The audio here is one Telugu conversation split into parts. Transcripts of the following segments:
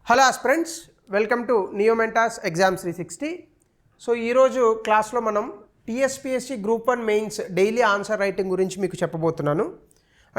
హలో ఆస్పిరెంట్స్, వెల్కమ్ టు నియోమెంటాస్ ఎగ్జామ్ 360. సో ఈరోజు క్లాస్లో మనం TSPSC group 1 mains daily answer writing గురించి మీకు చెప్పబోతున్నాను.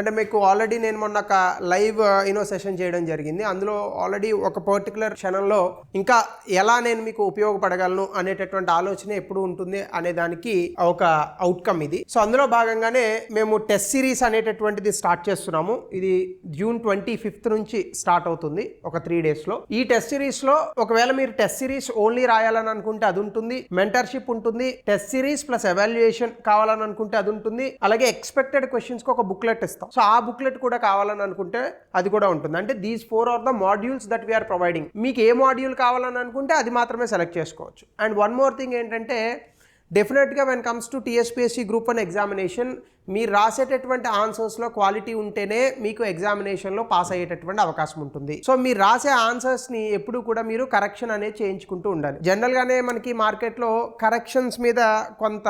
అంటే మీకు ఆల్రెడీ నేను మొన్న ఒక లైవ్ సెషన్ చేయడం జరిగింది. అందులో ఆల్రెడీ ఒక పర్టికులర్ క్షణంలో ఇంకా ఎలా నేను మీకు ఉపయోగపడగలను అనేటటువంటి ఆలోచన ఎప్పుడు ఉంటుంది అనే దానికి ఒక అవుట్కమ్ ఇది. సో అందులో భాగంగానే మేము టెస్ట్ సిరీస్ అనేటటువంటిది స్టార్ట్ చేస్తున్నాము. ఇది జూన్ 25th నుంచి స్టార్ట్ అవుతుంది, ఒక 3 daysలో. ఈ టెస్ట్ సిరీస్లో ఒకవేళ మీరు టెస్ట్ సిరీస్ ఓన్లీ రాయాలని అనుకుంటే అది ఉంటుంది, మెంటర్షిప్ ఉంటుంది, టెస్ట్ సిరీస్ ప్లస్ ఎవాల్యుయేషన్ కావాలని అనుకుంటే అది ఉంటుంది, అలాగే ఎక్స్పెక్టెడ్ క్వశ్చన్స్కి ఒక బుక్లెట్ ఇస్తాం. సో ఆ బుక్లెట్ కూడా కావాలని అనుకుంటే అది కూడా ఉంటుంది. అంటే these 4 are the modules that we're providing. మీకు ఏ మాడ్యూల్ కావాలని అనుకుంటే అది మాత్రమే సెలెక్ట్ చేసుకోవచ్చు. అండ్ వన్ మోర్ థింగ్ ఏంటంటే, డెఫినెట్గా when comes to TSPSC group 1 examination, మీరు రాసేటటువంటి ఆన్సర్స్లో క్వాలిటీ ఉంటేనే మీకు ఎగ్జామినేషన్లో పాస్ అయ్యేటటువంటి అవకాశం ఉంటుంది. సో మీరు రాసే ఆన్సర్స్ని ఎప్పుడు కూడా మీరు కరెక్షన్ అనేది చేయించుకుంటూ ఉండాలి. జనరల్గానే మనకి మార్కెట్లో కరెక్షన్స్ మీద కొంత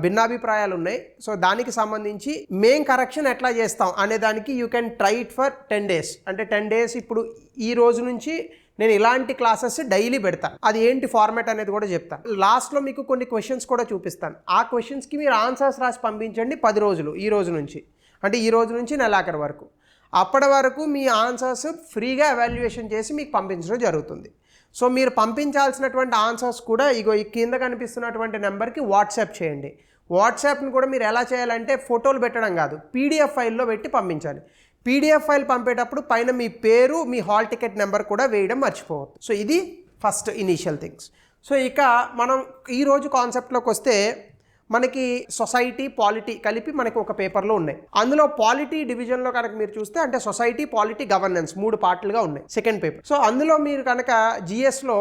భిన్నాభిప్రాయాలు ఉన్నాయి. సో దానికి సంబంధించి మేం కరెక్షన్ ఎట్లా చేస్తాం అనే దానికి you can try it for 10 days. అంటే 10 days ఇప్పుడు ఈ రోజు నుంచి నేను ఇలాంటి క్లాసెస్ డైలీ పెడతాను. అది ఏంటి ఫార్మాట్ అనేది కూడా చెప్తాను. లాస్ట్లో మీకు కొన్ని క్వశ్చన్స్ కూడా చూపిస్తాను. ఆ క్వశ్చన్స్కి మీరు ఆన్సర్స్ రాసి పంపించండి 10 రోజులు, ఈ రోజు నుంచి. అంటే ఈ రోజు నుంచి నెలాఖరు వరకు. అప్పటి వరకు మీ ఆన్సర్స్ ఫ్రీగా ఎవాల్యుయేషన్ చేసి మీకు పంపించడం జరుగుతుంది. సో మీరు పంపించాల్సినటువంటి ఆన్సర్స్ కూడా ఇగో ఈ కింద కనిపిస్తున్నటువంటి నెంబర్కి వాట్సాప్ చేయండి. వాట్సాప్ని కూడా మీరు ఎలా చేయాలంటే ఫోటోలు పెట్టడం కాదు, పీడిఎఫ్ ఫైల్లో పెట్టి పంపించాలి. పీడిఎఫ్ ఫైల్ పంపేటప్పుడు పైన మీ పేరు, మీ హాల్ టికెట్ నెంబర్ కూడా వేయడం మర్చిపోవద్దు. సో ఇది ఫస్ట్ ఇనీషియల్ థింగ్స్. సో ఇక మనం ఈరోజు కాన్సెప్ట్లోకి వస్తే, మనకి సొసైటీ, పాలిటీ కలిపి మనకి ఒక పేపర్లో ఉన్నాయి. అందులో పాలిటీ డివిజన్లో కనుక మీరు చూస్తే, అంటే సొసైటీ, పాలిటీ, గవర్నెన్స్ 3 పార్ట్లుగా ఉన్నాయి సెకండ్ పేపర్. సో అందులో మీరు కనుక జిఎస్లో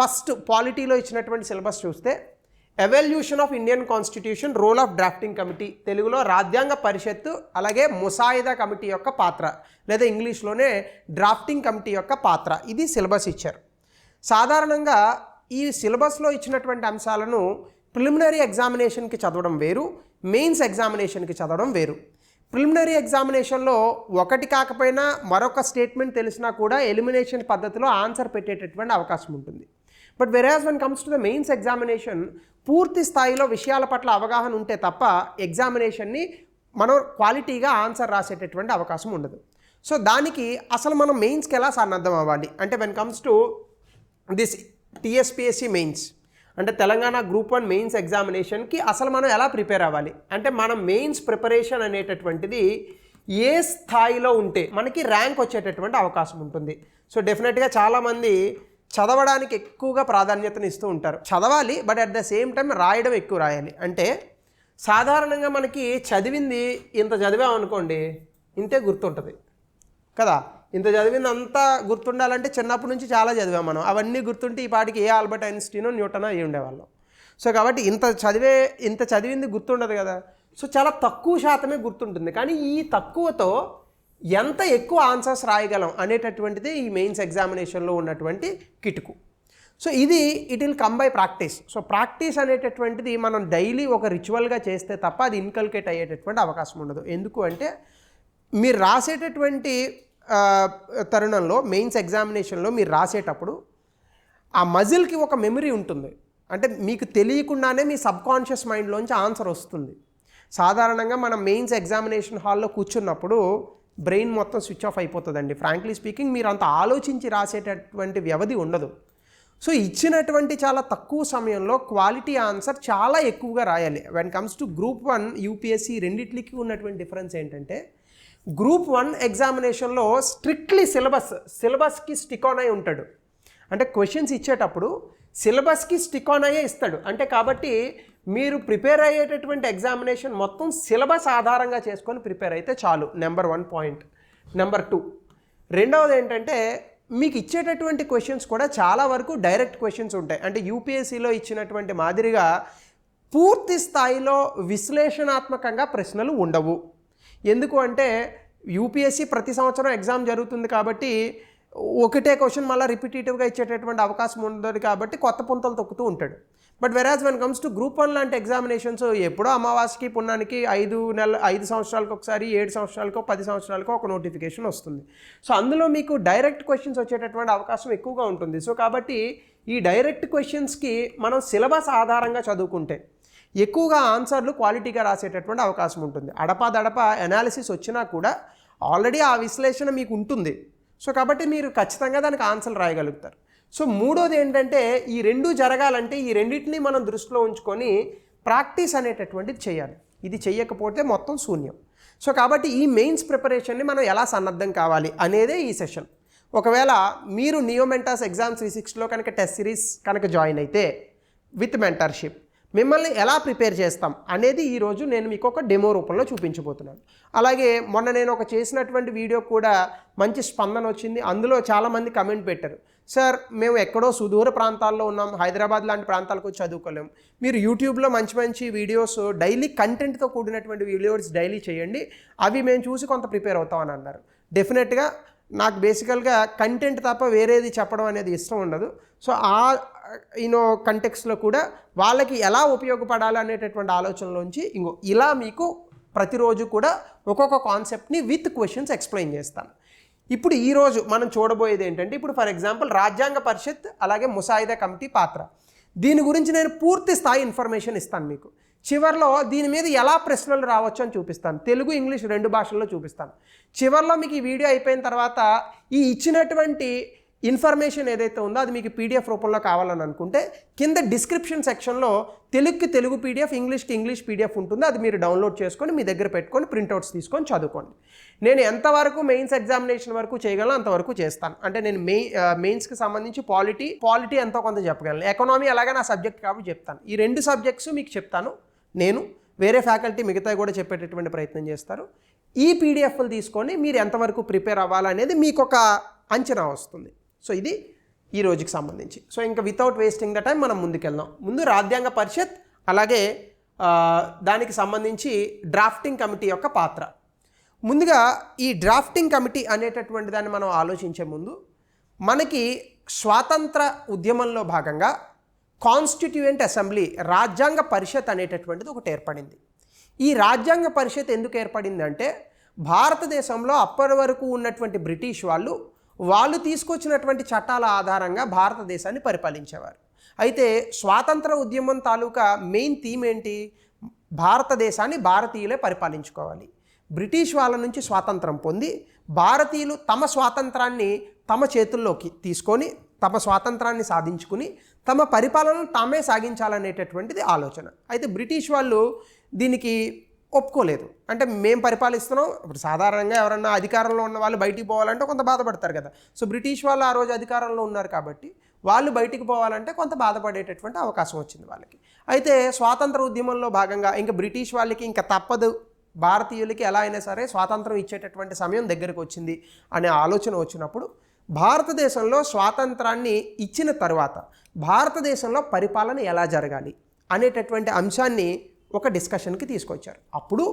ఫస్ట్ పాలిటీలో ఇచ్చినటువంటి సిలబస్ చూస్తే, evolution of Indian constitution, role of drafting committee, తెలుగులో రాజ్యాంగ పరిషత్తు, అలాగే ముసాయిదా కమిటీ యొక్క పాత్ర, లేదా ఇంగ్లీష్లోనే డ్రాఫ్టింగ్ కమిటీ యొక్క పాత్ర, ఇది సిలబస్ ఇచ్చారు. సాధారణంగా ఈ సిలబస్లో ఇచ్చినటువంటి అంశాలను ప్రిలిమినరీ ఎగ్జామినేషన్కి చదవడం వేరు, మెయిన్స్ ఎగ్జామినేషన్కి చదవడం వేరు. ప్రిలిమినరీ ఎగ్జామినేషన్లో ఒకటి కాకపోయినా మరొక స్టేట్మెంట్ తెలిసినా కూడా ఎలిమినేషన్ పద్ధతిలో ఆన్సర్ పెట్టేటటువంటి అవకాశం ఉంటుంది. బట్ వెరాజ్ when comes to the mains examination, పూర్తి స్థాయిలో విషయాల పట్ల అవగాహన ఉంటే తప్ప ఎగ్జామినేషన్ని మనం క్వాలిటీగా ఆన్సర్ రాసేటటువంటి అవకాశం ఉండదు. సో దానికి అసలు మనం మెయిన్స్కి ఎలా సన్నద్ధం అవ్వాలి అంటే, when comes to this TSPSC mains, అంటే తెలంగాణ గ్రూప్ 1 మెయిన్స్ ఎగ్జామినేషన్కి అసలు మనం ఎలా ప్రిపేర్ అవ్వాలి అంటే, మనం మెయిన్స్ ప్రిపరేషన్ అనేటటువంటిది ఏ స్థాయిలో ఉంటే మనకి ర్యాంక్ వచ్చేటటువంటి అవకాశం ఉంటుంది. సో డెఫినెట్గా చాలామంది చదవడానికి ఎక్కువగా ప్రాధాన్యతను ఇస్తూ ఉంటారు. చదవాలి, but at the same time రాయడం ఎక్కువ రాయాలి. అంటే సాధారణంగా మనకి చదివింది ఇంత చదివామనుకోండి, ఇంతే గుర్తుంటుంది కదా. ఇంత చదివింది అంతా గుర్తుండాలంటే చిన్నప్పటి నుంచి చాలా చదివాం మనం. అవన్నీ గుర్తుంటే ఈ పాటికి ఏ ఆల్బర్ట్ ఐన్స్టీనో న్యూటనో అయ్యి ఉండేవాళ్ళం. సో కాబట్టి ఇంత చదివింది గుర్తుండదు కదా. సో చాలా తక్కువ శాతమే గుర్తుంటుంది. కానీ ఈ తక్కువతో ఎంత ఎక్కువ ఆన్సర్స్ రాయగలం అనేటటువంటిది ఈ మెయిన్స్ ఎగ్జామినేషన్లో ఉన్నటువంటి కిటుకు. సో ఇది it will come by practice. So practice అనేటటువంటిది మనం డైలీ ఒక రిచువల్గా చేస్తే తప్ప అది ఇన్కల్కేట్ అయ్యేటటువంటి అవకాశం ఉండదు. ఎందుకు అంటే, మీరు రాసేటటువంటి తరుణంలో మెయిన్స్ ఎగ్జామినేషన్లో మీరు రాసేటప్పుడు ఆ మజిల్కి ఒక మెమరీ ఉంటుంది. అంటే మీకు తెలియకుండానే మీ సబ్కాన్షియస్ మైండ్లోంచి ఆన్సర్ వస్తుంది. సాధారణంగా మనం మెయిన్స్ ఎగ్జామినేషన్ హాల్లో కూర్చున్నప్పుడు బ్రెయిన్ మొత్తం స్విచ్ ఆఫ్ అయిపోతుందండి. ఫ్రాంక్లీ స్పీకింగ్, మీరు అంత ఆలోచించి రాసేటటువంటి వ్యవధి ఉండదు. సో ఇచ్చినటువంటి చాలా తక్కువ సమయంలో క్వాలిటీ ఆన్సర్ చాలా ఎక్కువగా రాయాలి. When comes to group 1 UPSC రెండిట్లకి ఉన్నటువంటి డిఫరెన్స్ ఏంటంటే, గ్రూప్ 1 ఎగ్జామినేషన్లో స్ట్రిక్ట్లీ సిలబస్కి స్టిక్ ఆన్ అయి ఉంటాడు. అంటే క్వశ్చన్స్ ఇచ్చేటప్పుడు సిలబస్కి స్టిక్ ఆన్ అయ్యే ఇస్తాడు. అంటే కాబట్టి మీరు ప్రిపేర్ అయ్యేటటువంటి ఎగ్జామినేషన్ మొత్తం సిలబస్ ఆధారంగా చేసుకొని ప్రిపేర్ అయితే చాలు. Number 1 point. నెంబర్ 2, రెండవది ఏంటంటే, మీకు ఇచ్చేటటువంటి క్వశ్చన్స్ కూడా చాలా వరకు డైరెక్ట్ క్వశ్చన్స్ ఉంటాయి. అంటే యూపీఎస్సీలో ఇచ్చినటువంటి మాదిరిగా పూర్తి స్థాయిలో విశ్లేషణాత్మకంగా ప్రశ్నలు ఉండవు. ఎందుకు అంటే, యూపీఎస్సీ ప్రతి సంవత్సరం ఎగ్జామ్ జరుగుతుంది కాబట్టి ఒకటే క్వశ్చన్ మళ్ళీ రిపిటేటివ్గా ఇచ్చేటటువంటి అవకాశం ఉండదు కాబట్టి కొత్త పుంతలు తొక్కుతూ ఉంటాడు. బట్ వెరాజ్ వెన్ కమ్స్ టు గ్రూప్ 1 లాంటి ఎగ్జామినేషన్స్ ఎప్పుడో అమావాస్యకి పుణ్యానికి 5 సంవత్సరాలకు ఒకసారి, 7 సంవత్సరాలకో 10 సంవత్సరాలకో ఒక నోటిఫికేషన్ వస్తుంది. సో అందులో మీకు డైరెక్ట్ క్వశ్చన్స్ వచ్చేటటువంటి అవకాశం ఎక్కువగా ఉంటుంది. సో కాబట్టి ఈ డైరెక్ట్ క్వశ్చన్స్కి మనం సిలబస్ ఆధారంగా చదువుకుంటే ఎక్కువగా ఆన్సర్లు క్వాలిటీగా రాసేటటువంటి అవకాశం ఉంటుంది. అడపా అనాలిసిస్ వచ్చినా కూడా ఆల్రెడీ ఆ విశ్లేషణ మీకు ఉంటుంది. సో కాబట్టి మీరు ఖచ్చితంగా దానికి ఆన్సర్లు రాయగలుగుతారు. సో మూడోది ఏంటంటే ఈ రెండు జరగాలంటే ఈ రెండింటిని మనం దృష్టిలో ఉంచుకొని ప్రాక్టీస్ అనేటటువంటిది చేయాలి. ఇది చెయ్యకపోతే మొత్తం శూన్యం. సో కాబట్టి ఈ మెయిన్స్ ప్రిపరేషన్ని మనం ఎలా సన్నద్ధం కావాలి అనేదే ఈ సెషన్. ఒకవేళ మీరు నియోమెంటాస్ ఎగ్జామ్ 360లో కనుక టెస్ట్ సిరీస్ కనుక జాయిన్ అయితే విత్ మెంటర్షిప్ మిమ్మల్ని ఎలా ప్రిపేర్ చేస్తాం అనేది ఈరోజు నేను మీకు ఒక డెమో రూపంలో చూపించబోతున్నాను. అలాగే మొన్న నేను ఒక చేసినటువంటి వీడియో కూడా మంచి స్పందన వచ్చింది. అందులో చాలామంది కమెంట్ పెట్టారు, సార్ మేము ఎక్కడో సుదూర ప్రాంతాల్లో ఉన్నాం, హైదరాబాద్ లాంటి ప్రాంతాలకు వచ్చి చదువుకోలేం, మీరు యూట్యూబ్లో మంచి వీడియోస్ డైలీ కంటెంట్తో కూడినటువంటి వీడియోస్ డైలీ చేయండి, అవి మేము చూసి కొంత ప్రిపేర్ అవుతామని అన్నారు. డెఫినెట్గా నాకు బేసికల్గా కంటెంట్ తప్ప వేరేది చెప్పడం అనేది ఇష్టం ఉండదు. సో ఆ కంటెక్స్లో కూడా వాళ్ళకి ఎలా ఉపయోగపడాలి అనేటటువంటి ఆలోచనలోంచి ఇలా మీకు ప్రతిరోజు కూడా ఒక్కొక్క కాన్సెప్ట్ని విత్ క్వశ్చన్స్ ఎక్స్ప్లెయిన్ చేస్తాను. ఇప్పుడు ఈరోజు మనం చూడబోయేది ఏంటంటే, ఇప్పుడు ఫర్ ఎగ్జాంపుల్ రాజ్యాంగ పరిషత్ అలాగే ముసాయిదా కమిటీ పాత్ర, దీని గురించి నేను పూర్తి స్థాయి ఇన్ఫర్మేషన్ ఇస్తాను మీకు. చివర్లో దీని మీద ఎలా ప్రశ్నలు రావచ్చు అని చూపిస్తాను. తెలుగు ఇంగ్లీష్ 2 భాషల్లో చూపిస్తాను. చివర్లో మీకు ఈ వీడియో అయిపోయిన తర్వాత ఈ ఇచ్చినటువంటి ఇన్ఫర్మేషన్ ఏదైతే ఉందో అది మీకు పీడిఎఫ్ రూపంలో కావాలని అనుకుంటే కింద డిస్క్రిప్షన్ సెక్షన్లో తెలుగుకి తెలుగు పీడిఎఫ్, ఇంగ్లీష్కి ఇంగ్లీష్ పీడిఎఫ్ ఉంటుంది. అది మీరు డౌన్లోడ్ చేసుకొని మీ దగ్గర పెట్టుకొని ప్రింట్అవుట్స్ తీసుకొని చదువుకోండి. నేను ఎంతవరకు మెయిన్స్ ఎగ్జామినేషన్ వరకు చేయగలను అంతవరకు చేస్తాను. అంటే నేను మెయిన్స్కి సంబంధించి పాలిటీ ఎంతో కొంత చెప్పగలను, ఎకనామీ అలాగే నా సబ్జెక్ట్ కాబట్టి చెప్తాను. ఈ 2 సబ్జెక్ట్స్ మీకు చెప్తాను నేను. వేరే ఫ్యాకల్టీ మిగతా కూడా చెప్పేటటువంటి ప్రయత్నం చేస్తారు. ఈ పీడిఎఫ్లు తీసుకొని మీరు ఎంతవరకు ప్రిపేర్ అవ్వాలనేది మీకు ఒక అంచనా వస్తుంది. సో ఇది ఈ రోజుకి సంబంధించి. సో ఇంకా వితౌట్ వేస్టింగ్ ద టైం మనం ముందుకెళ్దాం. ముందు రాజ్యాంగ పరిషత్ అలాగే దానికి సంబంధించి డ్రాఫ్టింగ్ కమిటీ యొక్క పాత్ర. ముందుగా ఈ డ్రాఫ్టింగ్ కమిటీ అనేటటువంటి దాన్ని మనం ఆలోచించే ముందు మనకి స్వాతంత్ర ఉద్యమంలో భాగంగా కాన్స్టిట్యూయెంట్ అసెంబ్లీ రాజ్యాంగ పరిషత్ అనేటటువంటిది ఒకటి ఏర్పడింది. ఈ రాజ్యాంగ పరిషత్ ఎందుకు ఏర్పడింది అంటే, భారతదేశంలో అప్పటి వరకు ఉన్నటువంటి బ్రిటిష్ వాళ్ళు తీసుకొచ్చినటువంటి చట్టాల ఆధారంగా భారతదేశాన్ని పరిపాలించేవారు. అయితే స్వాతంత్ర ఉద్యమం తాలూకా మెయిన్ థీమ్ ఏంటి? భారతదేశాన్ని భారతీయులే పరిపాలించుకోవాలి. బ్రిటిష్ వాళ్ళ నుంచి స్వాతంత్రం పొంది భారతీయులు తమ స్వాతంత్రాన్ని తమ చేతుల్లోకి తీసుకొని తమ స్వాతంత్రాన్ని సాధించుకుని తమ పరిపాలనను తామే సాగించాలనేటటువంటిది ఆలోచన. అయితే బ్రిటిష్ వాళ్ళు దీనికి ఒప్పుకోలేదు. అంటే మేము పరిపాలిస్తున్నాం, ఇప్పుడు సాధారణంగా ఎవరన్నా అధికారంలో ఉన్న వాళ్ళు బయటికి పోవాలంటే కొంత బాధపడతారు కదా. సో బ్రిటిష్ వాళ్ళు ఆ రోజు అధికారంలో ఉన్నారు కాబట్టి వాళ్ళు బయటికి పోవాలంటే కొంత బాధపడేటటువంటి అవకాశం వచ్చింది వాళ్ళకి. అయితే స్వాతంత్ర ఉద్యమంలో భాగంగా ఇంకా బ్రిటిష్ వాళ్ళకి ఇంకా తప్పదు, భారతీయులకి ఎలా అయినా సరే స్వాతంత్రం ఇచ్చేటటువంటి సమయం దగ్గరికి వచ్చింది అనే ఆలోచన వచ్చినప్పుడు భారతదేశంలో స్వాతంత్రాన్ని ఇచ్చిన తర్వాత భారతదేశంలో పరిపాలన ఎలా జరగాలి అనేటటువంటి అంశాన్ని ఒక డిస్కషన్కి తీసుకొచ్చారు. అప్పుడు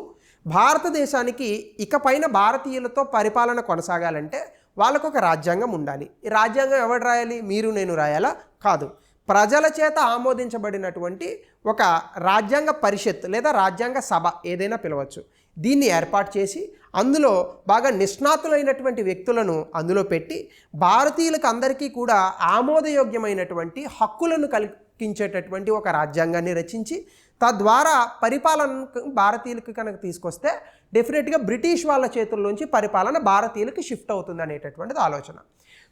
భారతదేశానికి ఇకపైన భారతీయులతో పరిపాలన కొనసాగాలంటే వాళ్ళకు ఒక రాజ్యాంగం ఉండాలి. ఈ రాజ్యాంగం ఎవరు రాయాలి? మీరు నేను రాయాలా? కాదు, ప్రజల చేత ఆమోదించబడినటువంటి ఒక రాజ్యాంగ పరిషత్ లేదా రాజ్యాంగ సభ ఏదైనా పిలవచ్చు, దీన్ని ఏర్పాటు చేసి అందులో బాగా నిష్ణాతులైనటువంటి వ్యక్తులను అందులో పెట్టి భారతీయులకు అందరికీ కూడా ఆమోదయోగ్యమైనటువంటి హక్కులను కల్పించేటటువంటి ఒక రాజ్యాంగాన్ని రచించి తద్వారా పరిపాలనకు భారతీయులకు కనుక తీసుకొస్తే డెఫినెట్గా బ్రిటిష్ వాళ్ళ చేతుల్లోంచి పరిపాలన భారతీయులకి షిఫ్ట్ అవుతుంది అనేటటువంటిది ఆలోచన.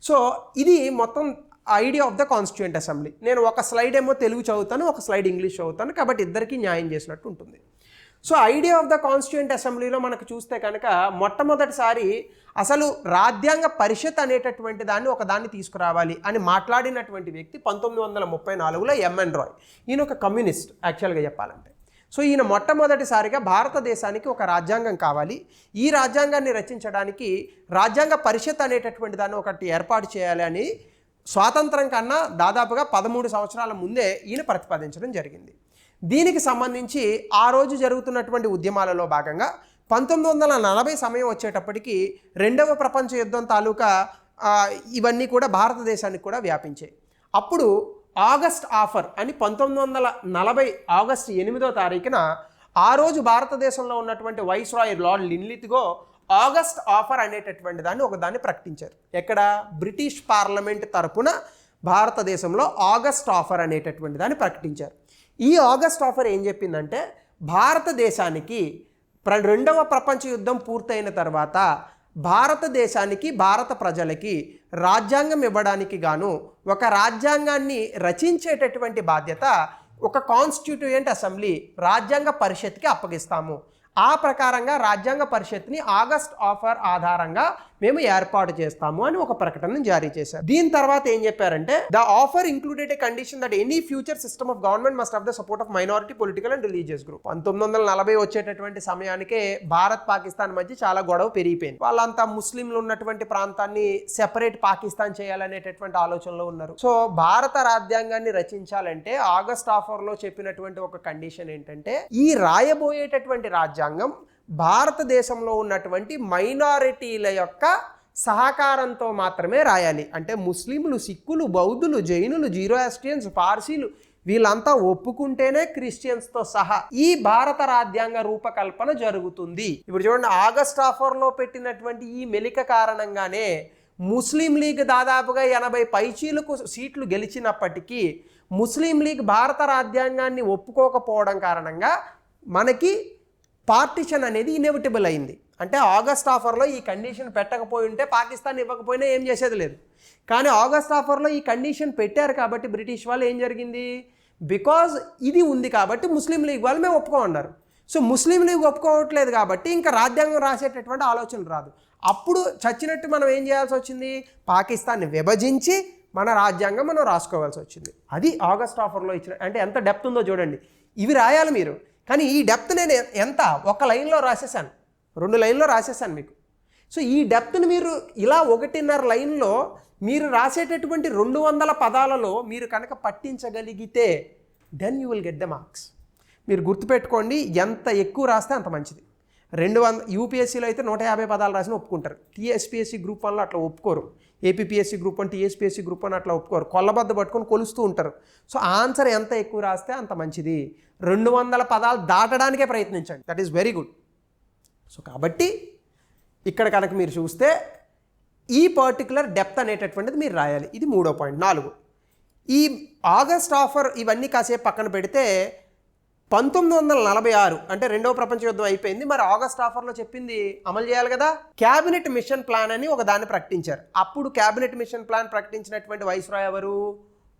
సో ఇది మొత్తం idea of the constituent assembly. నేను ఒక స్లైడ్ ఏమో తెలుగు చదువుతాను, ఒక స్లైడ్ ఇంగ్లీష్ చదువుతాను, కాబట్టి ఇద్దరికీ న్యాయం చేసినట్టు ఉంటుంది. So idea of the constituent అసెంబ్లీలో మనకు చూస్తే కనుక మొట్టమొదటిసారి అసలు రాజ్యాంగ పరిషత్ అనేటటువంటి దాన్ని ఒకదాన్ని తీసుకురావాలి అని మాట్లాడినటువంటి వ్యక్తి 1934లో ఎంఎన్ రాయ్. ఈయన ఒక కమ్యూనిస్ట్ యాక్చువల్గా చెప్పాలంటే. సో ఈయన మొట్టమొదటిసారిగా భారతదేశానికి ఒక రాజ్యాంగం కావాలి, ఈ రాజ్యాంగాన్ని రచించడానికి రాజ్యాంగ పరిషత్ అనేటటువంటి దాన్ని ఒకటి ఏర్పాటు చేయాలి అని స్వాతంత్రం కన్నా దాదాపుగా 13 సంవత్సరాల ముందే ఈయన ప్రతిపాదించడం జరిగింది. దీనికి సంబంధించి ఆ రోజు జరుగుతున్నటువంటి ఉద్యమాలలో భాగంగా 1940 సమయం వచ్చేటప్పటికి 2వ ప్రపంచ యుద్ధం తాలూకా ఇవన్నీ కూడా భారతదేశానికి కూడా వ్యాపించాయి. అప్పుడు ఆగస్ట్ ఆఫర్ అని 1940 ఆగస్టు 8వ తారీఖున ఆ రోజు భారతదేశంలో ఉన్నటువంటి viceroy lord Linlithgow August offer అనేటటువంటి దాన్ని ప్రకటించారు. ఎక్కడ? బ్రిటిష్ పార్లమెంట్ తరపున భారతదేశంలో ఆగస్ట్ ఆఫర్ అనేటటువంటి దాన్ని ప్రకటించారు. ఈ ఆగస్ట్ ఆఫర్ ఏం చెప్పిందంటే, భారతదేశానికి రెండవ ప్రపంచ యుద్ధం పూర్తయిన తర్వాత భారతదేశానికి, భారత ప్రజలకి రాజ్యాంగం ఇవ్వడానికి గాను ఒక రాజ్యాంగాన్ని రచించేటటువంటి బాధ్యత ఒక కాన్స్టిట్యూయెంట్ అసెంబ్లీ రాజ్యాంగ పరిషత్కి అప్పగిస్తాము. ఆ ప్రకారంగా రాజ్యాంగ పరిషత్ని ఆగస్ట్ ఆఫర్ ఆధారంగా మేము ఏర్పాటు చేస్తాము అని ఒక ప్రకటనను జారీ చేశారు. దీని తర్వాత ఏం చెప్పారంటే, the offer included A condition that any future system of government must have the support of minority political and religious group. 1940 వచ్చేటటువంటి సమయానికే భారత్ పాకిస్తాన్ మధ్య చాలా గొడవ పెరిగిపోయింది. వాళ్ళంతా ముస్లింలు ఉన్నటువంటి ప్రాంతాన్ని సెపరేట్ పాకిస్తాన్ చేయాలనేటటువంటి ఆలోచనలో ఉన్నారు. సో భారత రాజ్యాంగాన్ని రచించాలంటే ఆగస్ట్ ఆఫర్లో చెప్పినటువంటి ఒక కండిషన్ ఏంటంటే, ఈ రాయబోయేటటువంటి రాజ్యాంగం భారతదేశంలో ఉన్నటువంటి మైనారిటీల యొక్క సహకారంతో మాత్రమే రాయాలి. అంటే ముస్లింలు, సిక్కులు, బౌద్ధులు, జైనులు, జీరోయాస్ట్రియన్స్, పార్సీలు వీళ్ళంతా ఒప్పుకుంటేనే క్రిస్టియన్స్తో సహా ఈ భారత రాజ్యాంగ రూపకల్పన జరుగుతుంది. ఇప్పుడు చూడండి, ఆగస్ట్ ఆఫర్లో పెట్టినటువంటి ఈ మెలిక కారణంగానే ముస్లిం లీగ్ దాదాపుగా 80 పైచీలకు సీట్లు గెలిచినప్పటికీ ముస్లిం లీగ్ భారత రాజ్యాంగాన్ని ఒప్పుకోకపోవడం కారణంగా మనకి పార్టిషన్ అనేది ఇన్ఎవిటబుల్ అయింది. అంటే ఆగస్ట్ ఆఫర్లో ఈ కండిషన్ పెట్టకపోయి ఉంటే పాకిస్తాన్ ఇవ్వకపోయినా ఏం చేసేది లేదు. కానీ ఆగస్ట్ ఆఫర్లో ఈ కండిషన్ పెట్టారు కాబట్టి బ్రిటిష్ వాళ్ళు ఏం జరిగింది, బికాజ్ ఇది ఉంది కాబట్టి ముస్లిం లీగ్ వాళ్ళు మేము ఒప్పుకోమన్నారు. సో ముస్లిం లీగ్ ఒప్పుకోవట్లేదు కాబట్టి ఇంకా రాజ్యాంగం రాసేటటువంటి ఆలోచన రాదు. అప్పుడు చచ్చినట్టు మనం ఏం చేయాల్సి వచ్చింది, పాకిస్తాన్ని విభజించి మన రాజ్యాంగం మనం రాసుకోవాల్సి వచ్చింది. అది ఆగస్ట్ ఆఫర్లో ఇచ్చిన, అంటే ఎంత డెప్త్ ఉందో చూడండి. ఇవి రాయాలి మీరు, కానీ ఈ డెప్త్ నేను ఎంత ఒక లైన్లో రాసేసాను, 2 లైన్లో రాసేసాను మీకు. సో ఈ డెప్త్ని మీరు ఇలా 1.5 లైన్లో మీరు రాసేటటువంటి 200 పదాలలో మీరు కనుక పట్టించగలిగితే then you will get the marks. మీరు గుర్తుపెట్టుకోండి, ఎంత ఎక్కువ రాస్తే అంత మంచిది. 200 యూపీఎస్సీలో అయితే 150 పదాలు రాసిన ఒప్పుకుంటారు. టీఎస్పీఎస్సీ గ్రూప్ 1లో అట్లా ఒప్పుకోరు. ఏపీపీఎస్సీ గ్రూప్ 1, టీఎస్పీఎస్సీ గ్రూప్ 1 అట్లా ఒప్పుకోరు. కొల్లబద్ద పట్టుకొని కొలుస్తూ ఉంటారు. సో ఆన్సర్ ఎంత ఎక్కువ రాస్తే అంత మంచిది. 200 పదాలు దాటడానికే ప్రయత్నించండి. That is very good. So కాబట్టి ఇక్కడ కనుక మీరు చూస్తే ఈ పర్టికులర్ డెప్త్ అనేటటువంటిది మీరు రాయాలి. ఇది 3వ పాయింట్. 4, ఈ ఆగస్ట్ ఆఫర్ ఇవన్నీ కాసేపు పక్కన పెడితే 1946 అంటే 2వ ప్రపంచ యుద్ధం అయిపోయింది. మరి ఆగస్ట్ ఆఫర్లో చెప్పింది అమలు చేయాలి కదా. క్యాబినెట్ మిషన్ ప్లాన్ అని ఒక దాన్ని ప్రకటించారు. అప్పుడు క్యాబినెట్ మిషన్ ప్లాన్ ప్రకటించినటువంటి వైస్రాయ్ ఎవరు,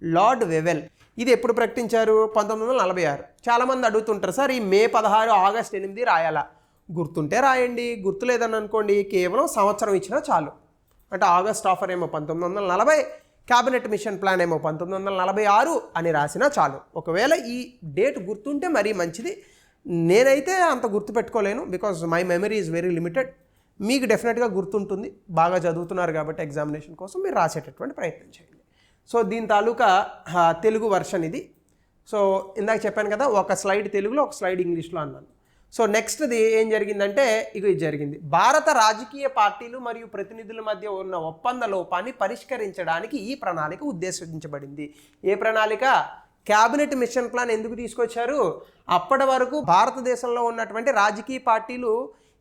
లార్డ్ వెవెల్. ఇది ఎప్పుడు ప్రకటించారు, 1946. చాలామంది అడుగుతుంటారు, సార్ ఈ మే 16 ఆగస్ట్ 8 రాయాలా? గుర్తుంటే రాయండి, గుర్తులేదని అనుకోండి కేవలం సంవత్సరం ఇచ్చినా చాలు. అంటే ఆగస్ట్ ఆఫర్ ఏమో 1940, క్యాబినెట్ మిషన్ ప్లాన్ ఏమో 1946 అని రాసినా చాలు. ఒకవేళ ఈ డేట్ గుర్తుంటే మరీ మంచిది. నేనైతే అంత గుర్తుపెట్టుకోలేను, because my memory is very limited. మీకు డెఫినెట్గా గుర్తుంటుంది, బాగా చదువుతున్నారు కాబట్టి ఎగ్జామినేషన్ కోసం మీరు రాసేటటువంటి ప్రయత్నం చేయండి. సో దీని తాలూకా తెలుగు వర్షన్ ఇది. సో ఇందాక చెప్పాను కదా, ఒక స్లైడ్ తెలుగులో ఒక స్లైడ్ ఇంగ్లీష్లో అన్నాను. సో నెక్స్ట్ది ఏం జరిగిందంటే ఇది జరిగింది. భారత రాజకీయ పార్టీలు మరియు ప్రతినిధుల మధ్య ఉన్న ఒప్పంద లోపాన్ని పరిష్కరించడానికి ఈ ప్రణాళిక ఉద్దేశించబడింది. ఏ ప్రణాళిక? క్యాబినెట్ మిషన్ ప్లాన్ ఎందుకు తీసుకొచ్చారు? అప్పటి వరకు భారతదేశంలో ఉన్నటువంటి రాజకీయ పార్టీలు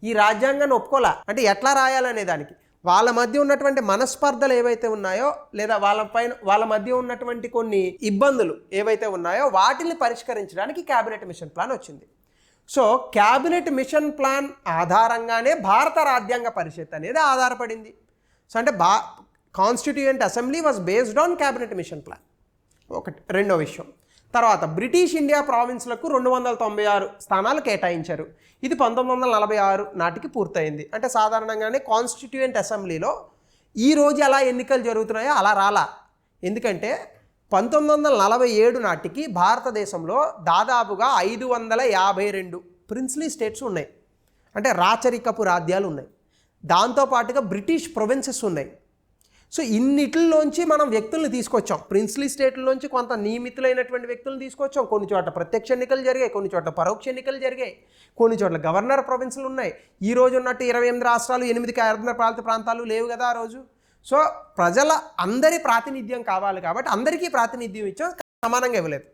ఈ రాజ్యాంగాన్ని ఒప్పుకోలే. అంటే ఎట్లా రాయాలనే దానికి వాళ్ళ మధ్య ఉన్నటువంటి మనస్పర్ధలు ఏవైతే ఉన్నాయో, లేదా వాళ్ళ మధ్య ఉన్నటువంటి కొన్ని ఇబ్బందులు ఏవైతే ఉన్నాయో వాటిని పరిష్కరించడానికి క్యాబినెట్ మిషన్ ప్లాన్ వచ్చింది. సో క్యాబినెట్ మిషన్ ప్లాన్ ఆధారంగానే భారత రాజ్యాంగ పరిషత్ అనేది ఆధారపడింది. సో అంటే constituent assembly was based on cabinet mission plan. ఒకటి. రెండో విషయం, తర్వాత బ్రిటిష్ ఇండియా ప్రావిన్స్లకు 296 స్థానాలు కేటాయించారు. ఇది 1946 నాటికి పూర్తయింది. అంటే సాధారణంగానే కాన్స్టిట్యూయెంట్ అసెంబ్లీలో ఈరోజు ఎలా ఎన్నికలు జరుగుతున్నాయో అలా రాలా. ఎందుకంటే 1947 నాటికి భారతదేశంలో దాదాపుగా 552 ప్రిన్స్లీ స్టేట్స్ ఉన్నాయి. అంటే రాచరికపు రాజ్యాలు ఉన్నాయి. దాంతోపాటుగా బ్రిటిష్ ప్రొవిన్సెస్ ఉన్నాయి. సో ఇన్నిటిలోంచి మనం వ్యక్తులను తీసుకొచ్చాం. ప్రిన్స్లీ స్టేట్లోంచి కొంత నియమితులైనటువంటి వ్యక్తులను తీసుకొచ్చాం. కొన్ని చోట్ల ప్రత్యక్ష ఎన్నికలు జరిగాయి, కొన్ని చోట్ల పరోక్ష ఎన్నికలు జరిగాయి, కొన్ని చోట్ల గవర్నర్ ప్రొవిన్సులు ఉన్నాయి. ఈ రోజు ఉన్నట్టు 28 రాష్ట్రాలు, 8 కేంద్రపాలిత ప్రాంతాలు లేవు కదా ఆ రోజు. సో ప్రజల అందరి ప్రాతినిధ్యం కావాలి కాబట్టి అందరికీ ప్రాతినిధ్యం ఇచ్చాం, సమానంగా ఇవ్వలేదు.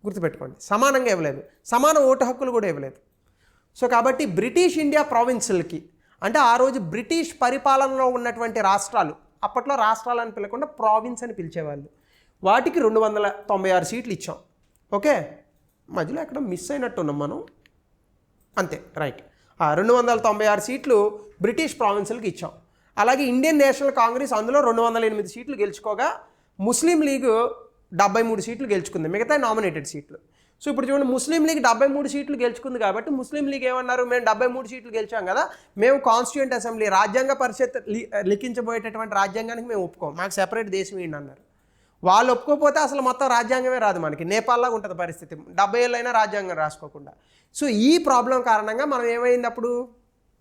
గుర్తుపెట్టుకోండి, సమానంగా ఇవ్వలేదు, సమాన ఓటు హక్కులు కూడా ఇవ్వలేదు. సో కాబట్టి బ్రిటిష్ ఇండియా ప్రావిన్సులకి, అంటే ఆ రోజు బ్రిటిష్ పరిపాలనలో ఉన్నటువంటి రాష్ట్రాలు, అప్పట్లో రాష్ట్రాలని పిలవకుండా ప్రావిన్స్ అని పిలిచేవాళ్ళు, వాటికి 296 సీట్లు ఇచ్చాం. ఓకే, మధ్యలో ఎక్కడ మిస్ అయినట్టున్నాం మనం, అంతే రైట్. 296 సీట్లు బ్రిటిష్ ప్రావిన్సులకి ఇచ్చాం. అలాగే ఇండియన్ నేషనల్ కాంగ్రెస్ అందులో 208 సీట్లు గెలుచుకోగా ముస్లిం లీగ్ 73 సీట్లు గెలుచుకుంది, మిగతా నామినేటెడ్ సీట్లు. సో ఇప్పుడు చూడండి, ముస్లిం లీగ్ 73 సీట్లు గెలుచుకుంది కాబట్టి ముస్లిం లీగ్ ఏమన్నారు, మేము 73 సీట్లు గెలిచాం కదా, మేము కాన్స్టిట్యూయెంట్ అసెంబ్లీ రాజ్యాంగ పరిషత్ లిఖించబోయేటటువంటి రాజ్యాంగానికి మేము ఒప్పుకోం, మాకు సెపరేట్ దేశం ఏంటి అన్నారు. వాళ్ళు ఒప్పుకోకపోతే అసలు మొత్తం రాజ్యాంగమే రాదు మనకి, నేపాల్లాగా ఉంటుంది పరిస్థితి, 70 ఏళ్ళైనా రాజ్యాంగం రాసుకోకుండా. సో ఈ ప్రాబ్లం కారణంగా మనం ఏమైంది అప్పుడు,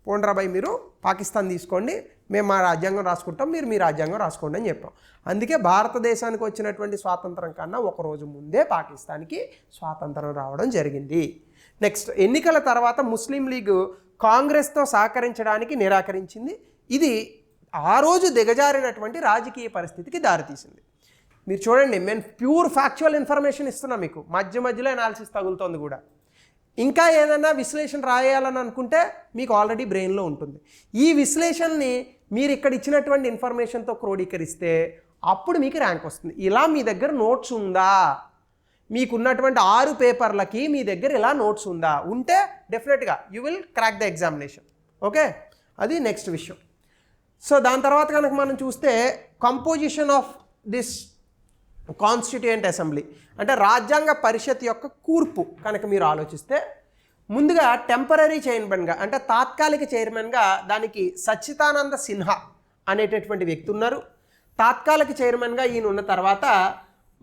పోండ్రాబాయ్ మీరు పాకిస్తాన్ తీసుకోండి, మేము మా రాజ్యాంగం రాసుకుంటాం, మీరు మీ రాజ్యాంగం రాసుకోండి అని చెప్పాం. అందుకే భారతదేశానికి వచ్చినటువంటి స్వాతంత్రం కన్నా ఒకరోజు ముందే పాకిస్తాన్కి స్వాతంత్రం రావడం జరిగింది. నెక్స్ట్, ఎన్నికల తర్వాత ముస్లిం లీగ్ కాంగ్రెస్తో సహకరించడానికి నిరాకరించింది. ఇది ఆ రోజు దిగజారినటువంటి రాజకీయ పరిస్థితికి దారితీసింది. మీరు చూడండి, మేము ప్యూర్ ఫ్యాక్చువల్ ఇన్ఫర్మేషన్ ఇస్తున్నాం మీకు, మధ్య మధ్యలో అనాలిసిస్ తగులుతోంది కూడా. ఇంకా ఏదైనా విశ్లేషణ రాయాలని అనుకుంటే మీకు ఆల్రెడీ బ్రెయిన్లో ఉంటుంది. ఈ విశ్లేషణని మీరు ఇక్కడ ఇచ్చినటువంటి ఇన్ఫర్మేషన్తో క్రోడీకరిస్తే అప్పుడు మీకు ర్యాంక్ వస్తుంది. ఇలా మీ దగ్గర నోట్స్ ఉందా, మీకున్నటువంటి 6 పేపర్లకి మీ దగ్గర ఇలా నోట్స్ ఉందా, ఉంటే డెఫినెట్గా you will crack the examination. Okay, అది నెక్స్ట్ విషయం. సో దాని తర్వాత కనుక మనం చూస్తే composition of this constituent assembly, అంటే రాజ్యాంగ పరిషత్ యొక్క కూర్పు కనుక మీరు ఆలోచిస్తే, ముందుగా టెంపరీ చైర్మన్గా అంటే తాత్కాలిక చైర్మన్గా దానికి సచ్చిదానంద సిన్హా అనేటటువంటి వ్యక్తి ఉన్నారు. తాత్కాలిక చైర్మన్గా ఈయన ఉన్న తర్వాత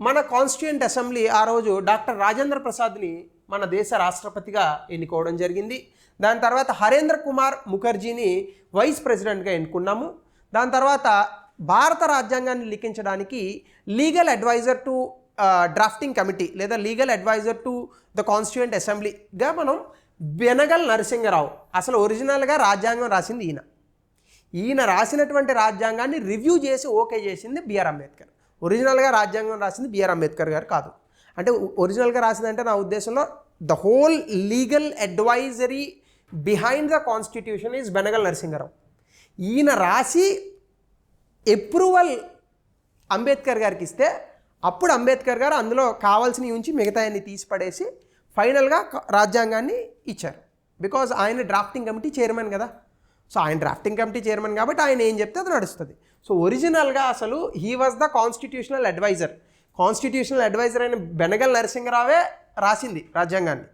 మన కాన్స్టిట్యూయెంట్ అసెంబ్లీ ఆ రోజు డాక్టర్ రాజేంద్ర ప్రసాద్ని మన దేశ రాష్ట్రపతిగా ఎన్నుకోవడం జరిగింది. దాని తర్వాత హరేంద్ర కుమార్ ముఖర్జీని వైస్ ప్రెసిడెంట్గా ఎన్నుకున్నాము. దాని తర్వాత భారత రాజ్యాంగాన్ని లిఖించడానికి legal adviser to drafting committee లేదా legal adviser to the constituent అసెంబ్లీగా మనం బెనగల్ నరసింహరావు, అసలు ఒరిజినల్గా రాజ్యాంగం రాసింది ఈయన రాసినటువంటి రాజ్యాంగాన్ని రివ్యూ చేసి ఓకే చేసింది బిఆర్ అంబేద్కర్. ఒరిజినల్గా రాజ్యాంగం రాసింది బిఆర్ అంబేద్కర్ గారు కాదు. అంటే ఒరిజినల్గా రాసిందంటే నా ఉద్దేశంలో the whole legal advisory behind the constitution is Benegal Narasimha Rao. ఈయన రాసి అప్రూవల్ అంబేద్కర్ గారికి ఇస్తే అప్పుడు అంబేద్కర్ గారు అందులో కావాల్సినవి ఉంచి మిగతాయన్ని తీసి పడేసి ఫైనల్గా రాజ్యాంగాన్ని ఇచ్చారు. బికాజ్ ఆయన డ్రాఫ్టింగ్ కమిటీ చైర్మన్ కదా. సో ఆయన డ్రాఫ్టింగ్ కమిటీ చైర్మన్ కాబట్టి ఆయన ఏం చెప్తే అది నడుస్తుంది. సో ఒరిజినల్గా అసలు he was the constitutional adviser. Constitutional adviser అయిన బెనగల్ నరసింహరావే రాసింది రాజ్యాంగాన్ని.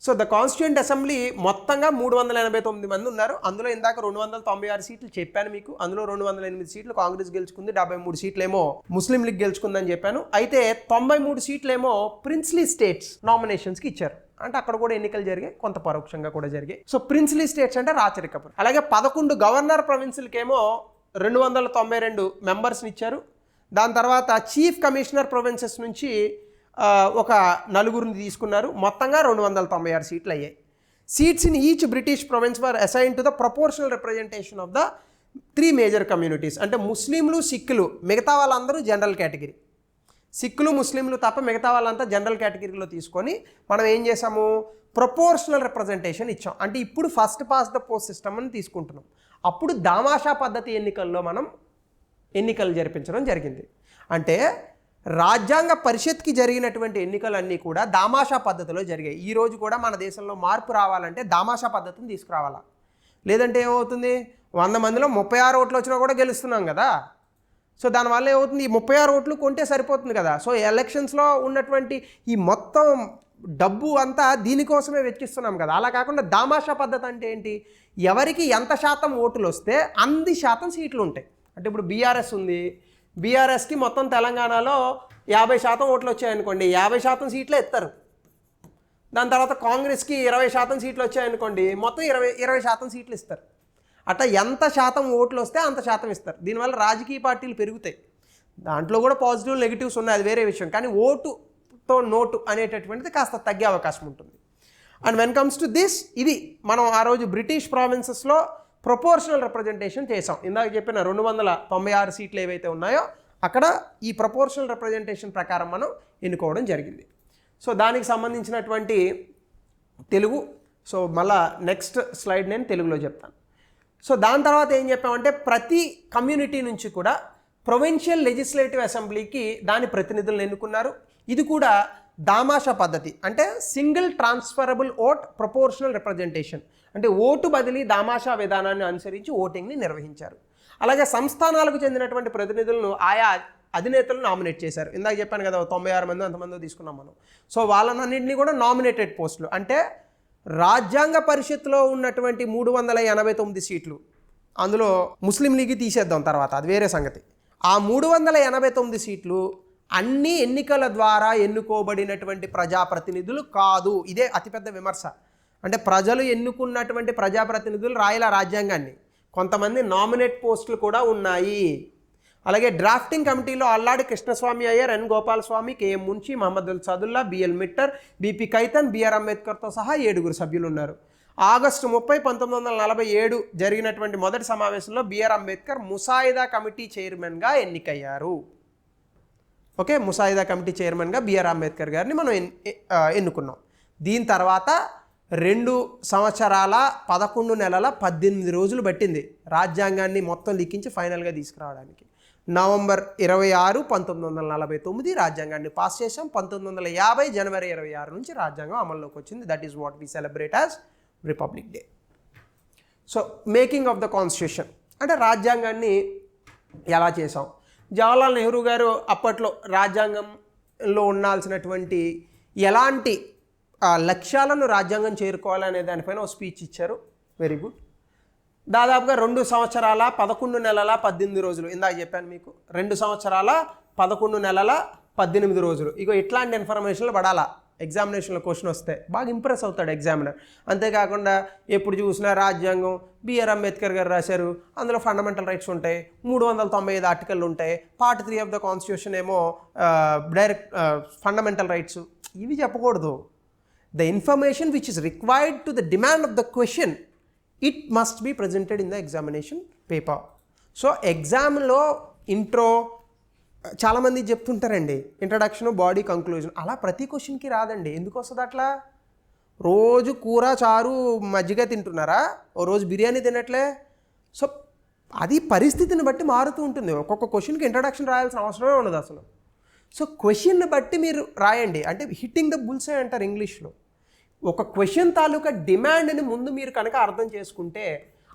సో ద కాన్స్టిట్యూయెంట్ అసెంబ్లీ మొత్తంగా 389 మంది ఉన్నారు. అందులో ఇందాక 296 సీట్లు చెప్పాను మీకు. అందులో 208 సీట్లు కాంగ్రెస్ గెలుచుకుంది, 73 సీట్లేమో ముస్లిం లీగ్ గెలుచుకుందని చెప్పాను. అయితే 93 సీట్లేమో ప్రిన్స్లీ స్టేట్స్ నామినేషన్స్కి ఇచ్చారు. అంటే అక్కడ కూడా ఎన్నికలు జరిగాయి, కొంత పరోక్షంగా కూడా జరిగాయి. సో ప్రిన్స్లీ స్టేట్స్ అంటే రాచరికపురం. అలాగే 11 గవర్నర్ ప్రొవిన్సులకేమో 292 మెంబర్స్ని ఇచ్చారు. దాని తర్వాత చీఫ్ కమిషనర్ ప్రొవిన్సెస్ నుంచి ఒక 4 తీసుకున్నారు. మొత్తంగా 296 సీట్లు అయ్యాయి. Seats in each British province were assign to the proportional representation of the 3 major communities. అంటే ముస్లింలు, సిక్కులు, మిగతా వాళ్ళందరూ జనరల్ కేటగిరీ. సిక్కులు, ముస్లింలు తప్ప మిగతా వాళ్ళంతా జనరల్ కేటగిరీలో తీసుకొని మనం ఏం చేసాము, ప్రపోర్షనల్ రిప్రజెంటేషన్ ఇచ్చాం. అంటే ఇప్పుడు first pass the post system అని తీసుకుంటున్నాం. అప్పుడు దామాషా పద్ధతి ఎన్నికల్లో మనం ఎన్నికలు జరిపించడం జరిగింది. అంటే రాజ్యాంగ పరిషత్కి జరిగినటువంటి ఎన్నికలన్నీ కూడా దామాషా పద్ధతిలో జరిగాయి. ఈరోజు కూడా మన దేశంలో మార్పు రావాలంటే దామాషా పద్ధతిని తీసుకురావాలా, లేదంటే ఏమవుతుంది, 100 మందిలో 36 ఓట్లు వచ్చినా కూడా గెలుస్తున్నాం కదా. సో దానివల్ల ఏమవుతుంది, ఈ 36 ఓట్లు కొంటే సరిపోతుంది కదా. సో ఎలక్షన్స్లో ఉన్నటువంటి ఈ మొత్తం డబ్బు అంతా దీనికోసమే వెచ్చిస్తున్నాం కదా. అలా కాకుండా దామాషా పద్ధతి అంటే ఏంటి, ఎవరికి ఎంత శాతం ఓట్లు వస్తే అన్ని శాతం సీట్లు ఉంటాయి. అంటే ఇప్పుడు బీఆర్ఎస్ ఉంది, బీఆర్ఎస్కి మొత్తం తెలంగాణలో 50% ఓట్లు వచ్చాయనుకోండి, 50% సీట్లే ఇస్తారు. దాని తర్వాత కాంగ్రెస్కి 20% సీట్లు వచ్చాయనుకోండి, మొత్తం 20% సీట్లు ఇస్తారు. అట్లా ఎంత శాతం ఓట్లు వస్తే అంత శాతం ఇస్తారు. దీనివల్ల రాజకీయ పార్టీలు పెరుగుతాయి. దాంట్లో కూడా పాజిటివ్ నెగిటివ్స్ ఉన్నాయి, అది వేరే విషయం. కానీ ఓటుతో నోటు అనేటటువంటిది కాస్త తగ్గే అవకాశం ఉంటుంది. And when comes to this, ఇది మనం ఆ రోజు బ్రిటిష్ ప్రావిన్సెస్లో ప్రపోర్షనల్ రిప్రజెంటేషన్ చేసాం. ఇందాక చెప్పిన 296 సీట్లు ఏవైతే ఉన్నాయో అక్కడ ఈ ప్రపోర్షనల్ రిప్రజెంటేషన్ ప్రకారం మనం ఎన్నుకోవడం జరిగింది. సో దానికి సంబంధించినటువంటి తెలుగు, సో మళ్ళా నెక్స్ట్ స్లైడ్ నేను తెలుగులో చెప్తాను. సో దాని తర్వాత ఏం చెప్పామంటే ప్రతి కమ్యూనిటీ నుంచి కూడా ప్రొవిన్షియల్ లెజిస్లేటివ్ అసెంబ్లీకి దాని ప్రతినిధులను ఎన్నుకున్నారు. ఇది కూడా దామాషా పద్ధతి, అంటే single transferable vote proportional representation, అంటే ఓటు బదిలీ దామాషా విధానాన్ని అనుసరించి ఓటింగ్ని నిర్వహించారు. అలాగే సంస్థానాలకు చెందినటువంటి ప్రతినిధులను ఆయా అధినేతలు నామినేట్ చేశారు. ఇందాక చెప్పాను కదా 96 మంది అంతమంది తీసుకున్నాం మనం. సో వాళ్ళన్నింటినీ కూడా నామినేటెడ్ పోస్టులు, అంటే రాజ్యాంగ పరిషత్లో ఉన్నటువంటి 389 సీట్లు, అందులో ముస్లిం లీగ్ తీసేద్దాం తర్వాత, అది వేరే సంగతి. ఆ 389 సీట్లు అన్ని ఎన్నికల ద్వారా ఎన్నుకోబడినటువంటి ప్రజాప్రతినిధులు కాదు. ఇదే అతిపెద్ద విమర్శ. అంటే ప్రజలు ఎన్నుకున్నటువంటి ప్రజాప్రతినిధులు రాయల రాజ్యాంగాన్ని, కొంతమంది నామినేట్ పోస్టులు కూడా ఉన్నాయి. అలాగే డ్రాఫ్టింగ్ కమిటీలో Alladi Krishnaswami Ayyar, N Gopalaswami, KM Munshi, Mohammad Al Sadulla, BL Mitter, BP Khaitan, BR అంబేద్కర్తో సహా 7 సభ్యులు ఉన్నారు. ఆగస్టు 30, 1947 జరిగినటువంటి మొదటి సమావేశంలో బిఆర్ అంబేద్కర్ ముసాయిదా కమిటీ చైర్మన్గా ఎన్నికయ్యారు. ఓకే, ముసాయిదా కమిటీ చైర్మన్గా బిఆర్ అంబేద్కర్ గారిని మనం ఎన్నుకున్నాం. దీని తర్వాత 2 సంవత్సరాల 11 నెలల 18 రోజులు పట్టింది రాజ్యాంగాన్ని మొత్తం లిఖించి ఫైనల్గా తీసుకురావడానికి. నవంబర్ 26, 1949 రాజ్యాంగాన్ని పాస్ చేసాం. 1950 జనవరి 26 నుంచి రాజ్యాంగం అమల్లోకి వచ్చింది. That is what we celebrate as republic day. So making of the constitution, అంటే రాజ్యాంగాన్ని ఎలా చేసాం. జవహర్లాల్ నెహ్రూ గారు అప్పట్లో రాజ్యాంగంలో ఉండాల్సినటువంటి ఎలాంటి లక్ష్యాలను రాజ్యాంగం చేరుకోవాలనే దానిపైన ఒక స్పీచ్ ఇచ్చారు. Very good. దాదాపుగా 2 సంవత్సరాల 11 నెలల 18 రోజులు, ఇందాక చెప్పాను మీకు 2 సంవత్సరాల 11 నెలల 18 రోజులు. ఇగో ఇట్లాంటి ఇన్ఫర్మేషన్లు పడాలా ఎగ్జామినేషన్లో క్వశ్చన్ వస్తే బాగా ఇంప్రెస్ అవుతాడు ఎగ్జామినర్. అంతేకాకుండా ఎప్పుడు చూసినా రాజ్యాంగం బిఆర్ అంబేద్కర్ గారు రాశారు, అందులో ఫండమెంటల్ రైట్స్ ఉంటాయి, 395 ఆర్టికల్ ఉంటాయి, పార్ట్ 3 ఆఫ్ ద కాన్స్టిట్యూషన్ ఏమో డైరెక్ట్ ఫండమెంటల్ రైట్స్, ఇవి చెప్పకూడదు. The information which is required to the demand of the question, it must be presented in the examination paper. So ఎగ్జామ్లో ఇంట్రో చాలామంది చెప్తుంటారండి, ఇంట్రడక్షన్, బాడీ, కంక్లూజన్, అలా ప్రతి క్వశ్చన్కి రాదండి. ఎందుకు వస్తుంది అట్లా? రోజు కూర చారు మజ్జిగ తింటున్నారా, ఓ రోజు బిర్యానీ తినట్లే? సో అది పరిస్థితిని బట్టి మారుతూ ఉంటుంది. ఒక్కొక్క క్వశ్చన్కి ఇంట్రడక్షన్ రాయాల్సిన అవసరమే ఉండదు అసలు. సో క్వశ్చన్ని బట్టి మీరు రాయండి, అంటే హిట్టింగ్ ద బుల్స్ అంటారు ఇంగ్లీష్లో. ఒక క్వశ్చన్ తాలూకా డిమాండ్ని ముందు మీరు కనుక అర్థం చేసుకుంటే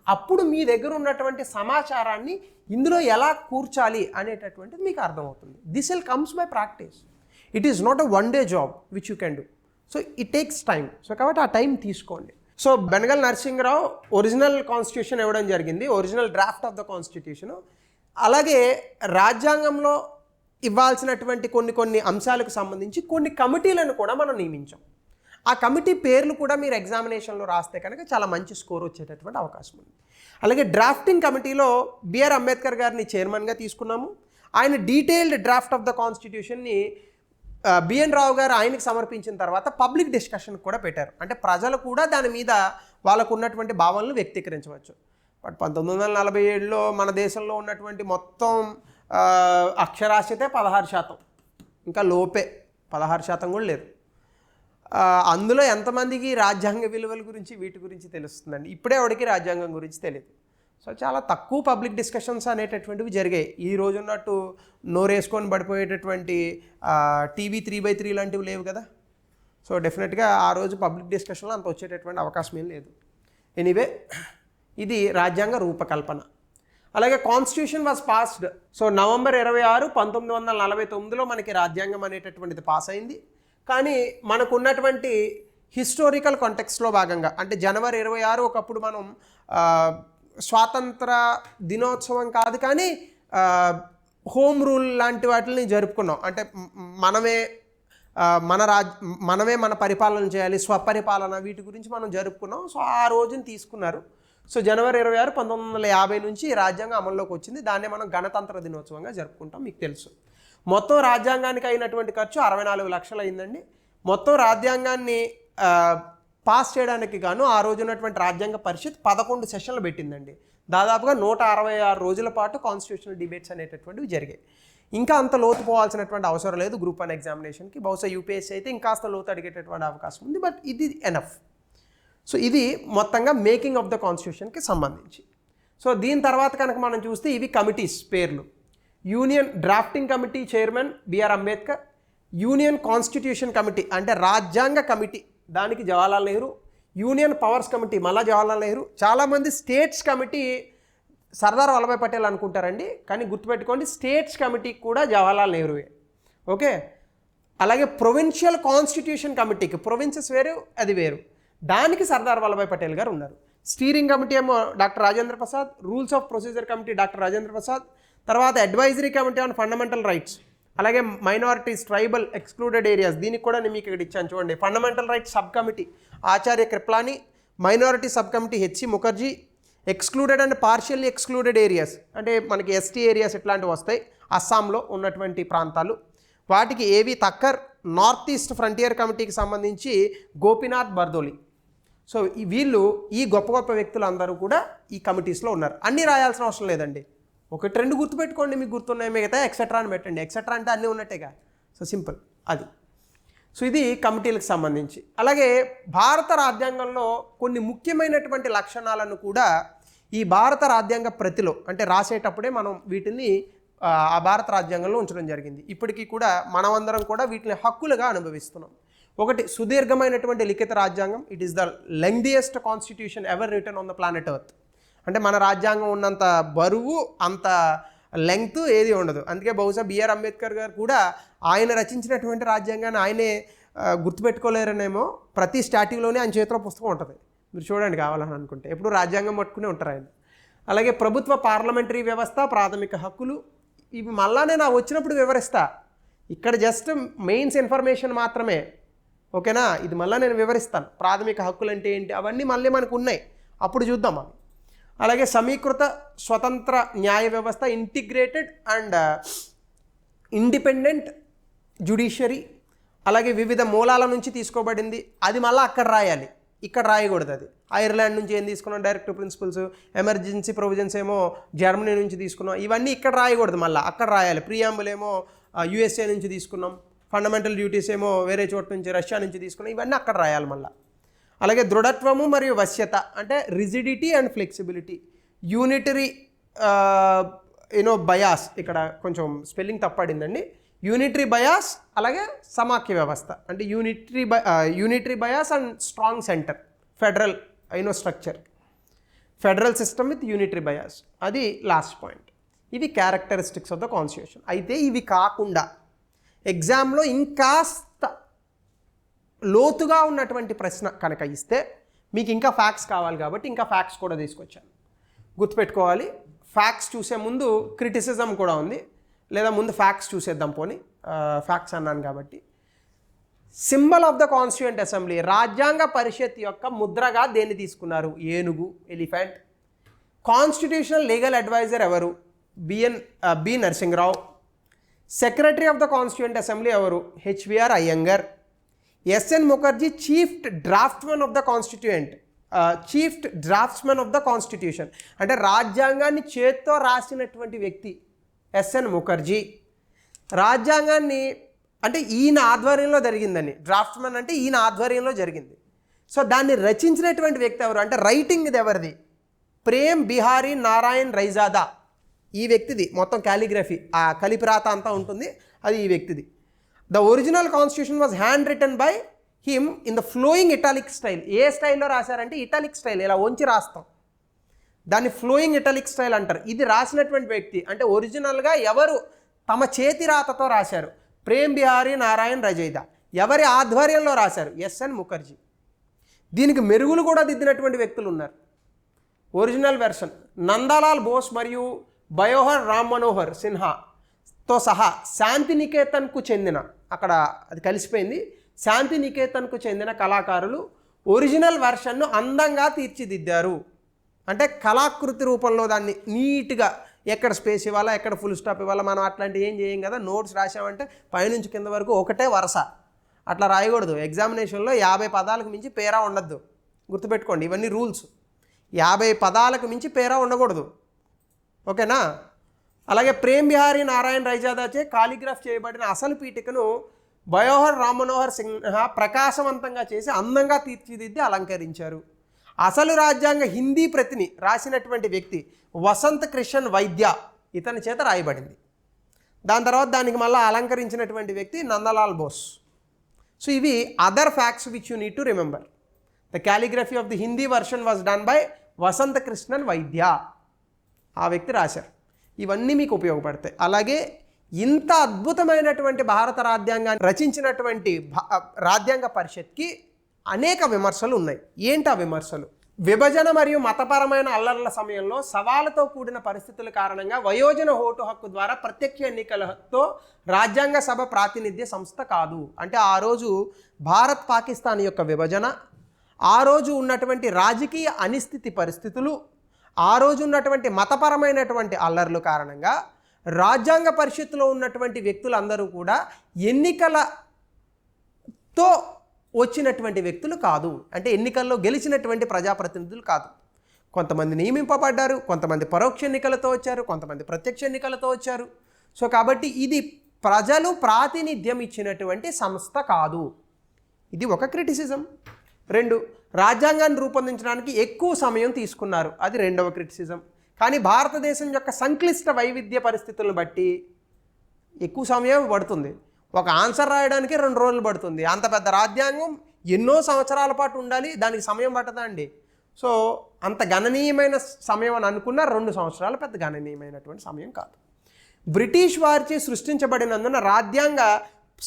అప్పుడు మీ దగ్గర ఉన్నటువంటి సమాచారాన్ని ఇందులో ఎలా కూర్చాలి అనేటటువంటిది మీకు అర్థమవుతుంది. This will comes by practice. It is not a one day job which you can do. So it takes time. So కాబట్టి ఆ టైం తీసుకోండి. So Benegal Narasimha Rao original constitution ఇవ్వడం జరిగింది, original draft of the constitution. అలాగే రాజ్యాంగంలో ఇవ్వాల్సినటువంటి కొన్ని అంశాలకు సంబంధించి కొన్ని కమిటీలను కూడా మనం నియమించాం. ఆ కమిటీ పేర్లు కూడా మీరు ఎగ్జామినేషన్లో రాస్తే కనుక చాలా మంచి స్కోర్ వచ్చేటటువంటి అవకాశం ఉంది. అలాగే డ్రాఫ్టింగ్ కమిటీలో బిఆర్ అంబేద్కర్ గారిని చైర్మన్గా తీసుకున్నాము. ఆయన డీటెయిల్డ్ డ్రాఫ్ట్ ఆఫ్ ద కాన్స్టిట్యూషన్ని బిఎన్ రావు గారు ఆయనకు సమర్పించిన తర్వాత పబ్లిక్ డిస్కషన్ కూడా పెట్టారు. అంటే ప్రజలు కూడా దాని మీద వాళ్ళకు ఉన్నటువంటి భావనలు వ్యక్తీకరించవచ్చు. బట్ 1947లో మన దేశంలో ఉన్నటువంటి మొత్తం అక్షరాస్యతే 16%, ఇంకా లోపే, 16% కూడా లేదు. అందులో ఎంతమందికి రాజ్యాంగ విలువల గురించి వీటి గురించి తెలుస్తుందండి? ఇప్పుడే ఎవరికి రాజ్యాంగం గురించి తెలియదు. సో చాలా తక్కువ పబ్లిక్ డిస్కషన్స్ అనేటటువంటివి జరిగాయి. ఈ రోజు ఉన్నట్టు నోరేసుకొని పడిపోయేటటువంటి టీవీ 3x3 లాంటివి లేవు కదా. సో డెఫినెట్గా ఆ రోజు పబ్లిక్ డిస్కషన్లో అంత వచ్చేటటువంటి అవకాశం ఏం లేదు. ఎనీవే, ఇది రాజ్యాంగ రూపకల్పన. అలాగే constitution was passed. So November 26, 1949లో మనకి రాజ్యాంగం అనేటటువంటిది పాస్ అయింది. కానీ మనకు ఉన్నటువంటి హిస్టారికల్ కాంటెక్స్ట్లో భాగంగా, అంటే జనవరి 26 ఒకప్పుడు మనం స్వాతంత్ర దినోత్సవం కాదు కానీ హోమ్ రూల్ లాంటి వాటిని జరుపుకున్నాం. అంటే మనమే మన పరిపాలన చేయాలి, స్వపరిపాలన, వీటి గురించి మనం జరుపుకున్నాం. సో ఆ రోజుని తీసుకున్నారు. సో జనవరి 26, 1950 నుంచి రాజ్యాంగం అమల్లోకి వచ్చింది. దాన్నే మనం గణతంత్ర దినోత్సవంగా జరుపుకుంటాం. మీకు తెలుసు మొత్తం రాజ్యాంగానికి అయినటువంటి ఖర్చు 64 లక్షలు అయిందండి. మొత్తం రాజ్యాంగాన్ని పాస్ చేయడానికి గాను ఆ రోజు ఉన్నటువంటి రాజ్యాంగ పరిషత్ 11 సెషన్లు పెట్టిందండి. దాదాపుగా 166 రోజుల పాటు కాన్స్టిట్యూషనల్ డిబేట్స్ అనేటటువంటివి జరిగాయి. ఇంకా అంత లోతు పోవాల్సినటువంటి అవసరం లేదు గ్రూప్ 1 ఎగ్జామినేషన్కి. బహుశా యూపీఎస్సీ అయితే ఇంకాస్త లోతు అడిగేటటువంటి అవకాశం ఉంది, బట్ ఇది ఎనఫ్. సో ఇది మొత్తంగా మేకింగ్ ఆఫ్ ద కాన్స్టిట్యూషన్కి సంబంధించి. సో దీని తర్వాత కనుక మనం చూస్తే ఇవి కమిటీస్ పేర్లు. Union drafting committee chairman BR Ambedkar, union constitution committee అంటే రాజ్యాంగ కమిటీ, దానికి Jawaharlal Nehru, union powers committee మళ్ళా జవహర్లాల్ నెహ్రూ. చాలామంది స్టేట్స్ కమిటీ సర్దార్ వల్లభాయ్ పటేల్ అనుకుంటారండి, కానీ గుర్తుపెట్టుకోండి స్టేట్స్ కమిటీకి కూడా జవహర్లాల్ నెహ్రూయే. ఓకే, అలాగే ప్రొవిన్షియల్ కాన్స్టిట్యూషన్ కమిటీకి ప్రొవిన్సెస్ వేరు, అది వేరు, దానికి సర్దార్ వల్లభాయ్ పటేల్ గారు ఉన్నారు. స్టీరింగ్ కమిటీ ఏమో doctor Rajendra Prasad, rules of procedure committee doctor Rajendra Prasad, తర్వాత advisory committee on fundamental rights, అలాగే మైనారిటీస్, ట్రైబల్, ఎక్స్క్లూడెడ్ ఏరియాస్, దీనికి కూడా నేను మీకు ఇక్కడ ఇచ్చాను చూడండి. Fundamental rights sub committee Acharya Kripalani, minority sub committee HC Mukherjee, excluded and partially excluded areas అంటే మనకి ఎస్టీ ఏరియాస్ ఇట్లాంటివి వస్తాయి, అస్సాంలో ఉన్నటువంటి ప్రాంతాలు, వాటికి ఏవి తక్కర్. నార్త్ ఈస్ట్ ఫ్రంటియర్ కమిటీకి సంబంధించి గోపీనాథ్ బర్దోలి. సో వీళ్ళు ఈ గొప్ప గొప్ప వ్యక్తులు అందరూ కూడా ఈ కమిటీస్లో ఉన్నారు. అన్నీ రాయాల్సిన అవసరం లేదండి, ఒకటి రెండు గుర్తుపెట్టుకోండి, మీకు గుర్తున్నాయి, మిగతా ఎక్సెట్రా అని పెట్టండి. ఎక్సెట్రా అంటే అన్నీ ఉన్నట్టేగా, సో సింపుల్ అది. సో ఇది కమిటీలకు సంబంధించి. అలాగే భారత రాజ్యాంగంలో కొన్ని ముఖ్యమైనటువంటి లక్షణాలను కూడా ఈ భారత రాజ్యాంగ ప్రతిలో అంటే రాసేటప్పుడే మనం వీటిని ఆ భారత రాజ్యాంగంలో ఉంచడం జరిగింది. ఇప్పటికీ కూడా మనమందరం కూడా వీటిని హక్కులుగా అనుభవిస్తున్నాం. ఒకటి, సుదీర్ఘమైనటువంటి లిఖిత రాజ్యాంగం. It is the lengthiest constitution ever written on the planet Earth. అంటే మన రాజ్యాంగం ఉన్నంత బరువు, అంత లెంగ్త్ ఏది ఉండదు. అందుకే బహుశా బిఆర్ అంబేద్కర్ గారు కూడా ఆయన రచించినటువంటి రాజ్యాంగాన్ని ఆయనే గుర్తుపెట్టుకోలేరనేమో. ప్రతి స్టాట్యూలోనే ఆయన చేతిలో పుస్తకం ఉంటుంది, మీరు చూడండి కావాలని అనుకుంటే. ఎప్పుడు రాజ్యాంగం పట్టుకునే ఉంటారు ఆయన. అలాగే ప్రభుత్వ పార్లమెంటరీ వ్యవస్థ, ప్రాథమిక హక్కులు, ఇవి మళ్ళా నేను వచ్చినప్పుడు వివరిస్తా. ఇక్కడ జస్ట్ మెయిన్స్ ఇన్ఫర్మేషన్ మాత్రమే, ఓకేనా. ఇది మళ్ళీ నేను వివరిస్తాను. ప్రాథమిక హక్కులు అంటే ఏంటి అవన్నీ మళ్ళీ మనకు ఉన్నాయి, అప్పుడు చూద్దాం అవి. అలాగే సమీకృత స్వతంత్ర న్యాయ వ్యవస్థ, ఇంటిగ్రేటెడ్ అండ్ ఇండిపెండెంట్ జ్యుడిషియరీ, అలాగే వివిధ మూలాల నుంచి తీసుకోబడింది, అది మళ్ళీ అక్కడ రాయాలి, ఇక్కడ రాయకూడదు. అది ఐర్లాండ్ నుంచి ఏం తీసుకున్నాం, డైరెక్టివ్ ప్రిన్సిపల్స్, ఎమర్జెన్సీ ప్రొవిజన్స్ ఏమో జర్మనీ నుంచి తీసుకున్నాం, ఇవన్నీ ఇక్కడ రాయకూడదు, మళ్ళీ అక్కడ రాయాలి. ప్రియాంబుల్ ఏమో యూఎస్ఏ నుంచి తీసుకున్నాం, ఫండమెంటల్ డ్యూటీస్ ఏమో వేరే చోటు నుంచి రష్యా నుంచి తీసుకున్నాం, ఇవన్నీ అక్కడ రాయాలి మళ్ళీ. అలాగే దృఢత్వము మరియు వశ్యత అంటే rigidity and flexibility, unitary bias, ఇక్కడ కొంచెం స్పెల్లింగ్ తప్పడిందండి, యూనిటరీ బయాస్, అలాగే సమాఖ్య వ్యవస్థ అంటే unitary bias and strong centre, federal structure, federal system with unitary bias, అది లాస్ట్ పాయింట్. ఇవి క్యారెక్టరిస్టిక్స్ ఆఫ్ ద కాన్స్టిట్యూషన్. అయితే ఇవి కాకుండా ఎగ్జామ్లో ఇంకాస్త లోతుగా ఉన్నటువంటి ప్రశ్న కనుక ఇస్తే మీకు ఇంకా ఫ్యాక్ట్స్ కావాలి కాబట్టి ఇంకా ఫ్యాక్ట్స్ కూడా తీసుకొచ్చాను. గుర్తుపెట్టుకోవాలి, ఫ్యాక్ట్స్ చూసే ముందు క్రిటిసిజం కూడా ఉంది, లేదా ముందు ఫ్యాక్ట్స్ చూసేద్దాం. పోనీ ఫ్యాక్ట్స్ అన్నాను కాబట్టి. Symbol of the constituent assembly, రాజ్యాంగ పరిషత్ యొక్క ముద్రగా దేన్ని తీసుకున్నారు? ఏనుగు, ఎలిఫెంట్. కాన్స్టిట్యూషనల్ లీగల్ అడ్వైజర్ ఎవరు? B Narasimharao. Secretary of the constituent assembly ఎవరు? HVR Iyengar. SN Mukherjee chief draftsmen of the constituent, chief draftsmen of the constitution అంటే రాజ్యాంగాన్ని చేత్తో రాసినటువంటి వ్యక్తి ఎస్ఎన్ ముఖర్జీ. రాజ్యాంగాన్ని అంటే ఈయన ఆధ్వర్యంలో జరిగిందని, డ్రాఫ్ట్మెన్ అంటే ఈయన ఆధ్వర్యంలో జరిగింది. సో దాన్ని రచించినటువంటి వ్యక్తి ఎవరు అంటే రైటింగ్ ఇది ఎవరిది? ప్రేమ్ బిహారీ నారాయణ్ రైజాదా, ఈ వ్యక్తిది. మొత్తం క్యాలిగ్రఫీ, ఆ కలిపిరాత అంతా ఉంటుంది, అది ఈ వ్యక్తిది. The original constitution was hand written by him in the flowing italic style. ఏ స్టైల్లో రాశారంటే ఇటాలిక్ స్టైల్, ఇలా వంచి రాస్తాం, దాన్ని ఫ్లోయింగ్ ఇటాలిక్ స్టైల్ అంటారు. ఇది రాసినటువంటి వ్యక్తి అంటే ఒరిజినల్గా ఎవరు తమ చేతి రాతతో రాశారు? ప్రేమ్ బిహారీ నారాయణ్ రజైదా. ఎవరి ఆధ్వర్యంలో రాశారు? ఎస్ఎన్ ముఖర్జీ. దీనికి మెరుగులు కూడా దిద్దినటువంటి వ్యక్తులు ఉన్నారు. ఒరిజినల్ వెర్షన్ నందలాల్ బోస్ మరియు బయోహర్ రామ్ మనోహర్ సిన్హాతో సహా శాంతినికేతన్కు చెందిన, అక్కడ అది కలిసిపోయింది, శాంతినికేతన్కు చెందిన కళాకారులు ఒరిజినల్ వెర్షన్ను అందంగా తీర్చిదిద్దారు. అంటే కళాకృతి రూపంలో దాన్ని నీట్గా ఎక్కడ స్పేస్ ఇవ్వాలా, ఎక్కడ ఫుల్ స్టాప్ ఇవ్వాలా, మనం అట్లాంటివి ఏం చేయం కదా. నోట్స్ రాసామంటే పైనుంచి కింద వరకు ఒకటే వరుస, అట్లా రాయకూడదు. ఎగ్జామినేషన్లో 50 పదాలకు మించి పేరా ఉండద్దు. గుర్తుపెట్టుకోండి, ఇవన్నీ రూల్స్. 50 పదాలకు మించి పేరా ఉండకూడదు. ఓకేనా? అలాగే ప్రేమ్ బిహారీ నారాయణ రైజాదాచే కాలిగ్రాఫ్ చేయబడిన అసలు పీఠికను బయోహర్ రామ్ మనోహర్ సిన్హా ప్రకాశవంతంగా చేసి అందంగా తీర్చిదిద్ది అలంకరించారు. అసలు రాజ్యాంగ హిందీ ప్రతిని రాసినటువంటి వ్యక్తి వసంత్ కృష్ణన్ వైద్య, ఇతని చేత రాయబడింది. దాని తర్వాత దానికి మళ్ళీ అలంకరించినటువంటి వ్యక్తి నందలాల్ బోస్. సో ఇవి other facts which you need to remember. The calligraphy of the Hindi version was done by Vasant Krishnan Vaidya, ఆ వ్యక్తి రాశారు. ఇవన్నీ మీకు ఉపయోగపడతాయి. అలాగే ఇంత అద్భుతమైనటువంటి భారత రాజ్యాంగాన్ని రచించినటువంటి రాజ్యాంగ పరిషత్కి అనేక విమర్శలు ఉన్నాయి. ఏంటి ఆ విమర్శలు? విభజన మరియు మతపరమైన అల్లర్ల సమయంలో సవాలుతో కూడిన పరిస్థితుల కారణంగా వయోజన ఓటు హక్కు ద్వారా ప్రత్యక్ష ఎన్నికలతో రాజ్యాంగ సభ ప్రాతినిధ్య సంస్థ కాదు. అంటే ఆ రోజు భారత్ పాకిస్తాన్ యొక్క విభజన, ఆ రోజు ఉన్నటువంటి రాజకీయ అనిస్థితి పరిస్థితులు, ఆ రోజు ఉన్నటువంటి మతపరమైనటువంటి అల్లర్ల కారణంగా రాజ్యాంగ పరిషత్తులో ఉన్నటువంటి వ్యక్తులందరూ కూడా ఎన్నికలతో వచ్చినటువంటి వ్యక్తులు కాదు. అంటే ఎన్నికల్లో గెలిచినటువంటి ప్రజాప్రతినిధులు కాదు. కొంతమంది నియమింపబడ్డారు, కొంతమంది పరోక్ష ఎన్నికలతో వచ్చారు, కొంతమంది ప్రత్యక్ష ఎన్నికలతో వచ్చారు. సో కాబట్టి ఇది ప్రజలు ప్రాతినిధ్యం ఇచ్చినటువంటి సంస్థ కాదు. ఇది ఒక క్రిటిసిజం. 2, రాజ్యాంగాన్ని రూపొందించడానికి ఎక్కువ సమయం తీసుకున్నారు, అది రెండవ క్రిటిసిజం. కానీ భారతదేశం యొక్క సంక్లిష్ట వైవిధ్య పరిస్థితులను బట్టి ఎక్కువ సమయం పడుతుంది. ఒక ఆన్సర్ రాయడానికి 2 రోజులు పడుతుంది. అంత పెద్ద రాజ్యాంగం ఎన్నో సంవత్సరాల పాటు ఉండాలి, దానికి సమయం పట్టదా అండి? సో అంత గణనీయమైన సమయం అని అనుకున్న 2 సంవత్సరాలు పెద్ద గణనీయమైనటువంటి సమయం కాదు. బ్రిటిష్ వారిచే సృష్టించబడినందున రాజ్యాంగ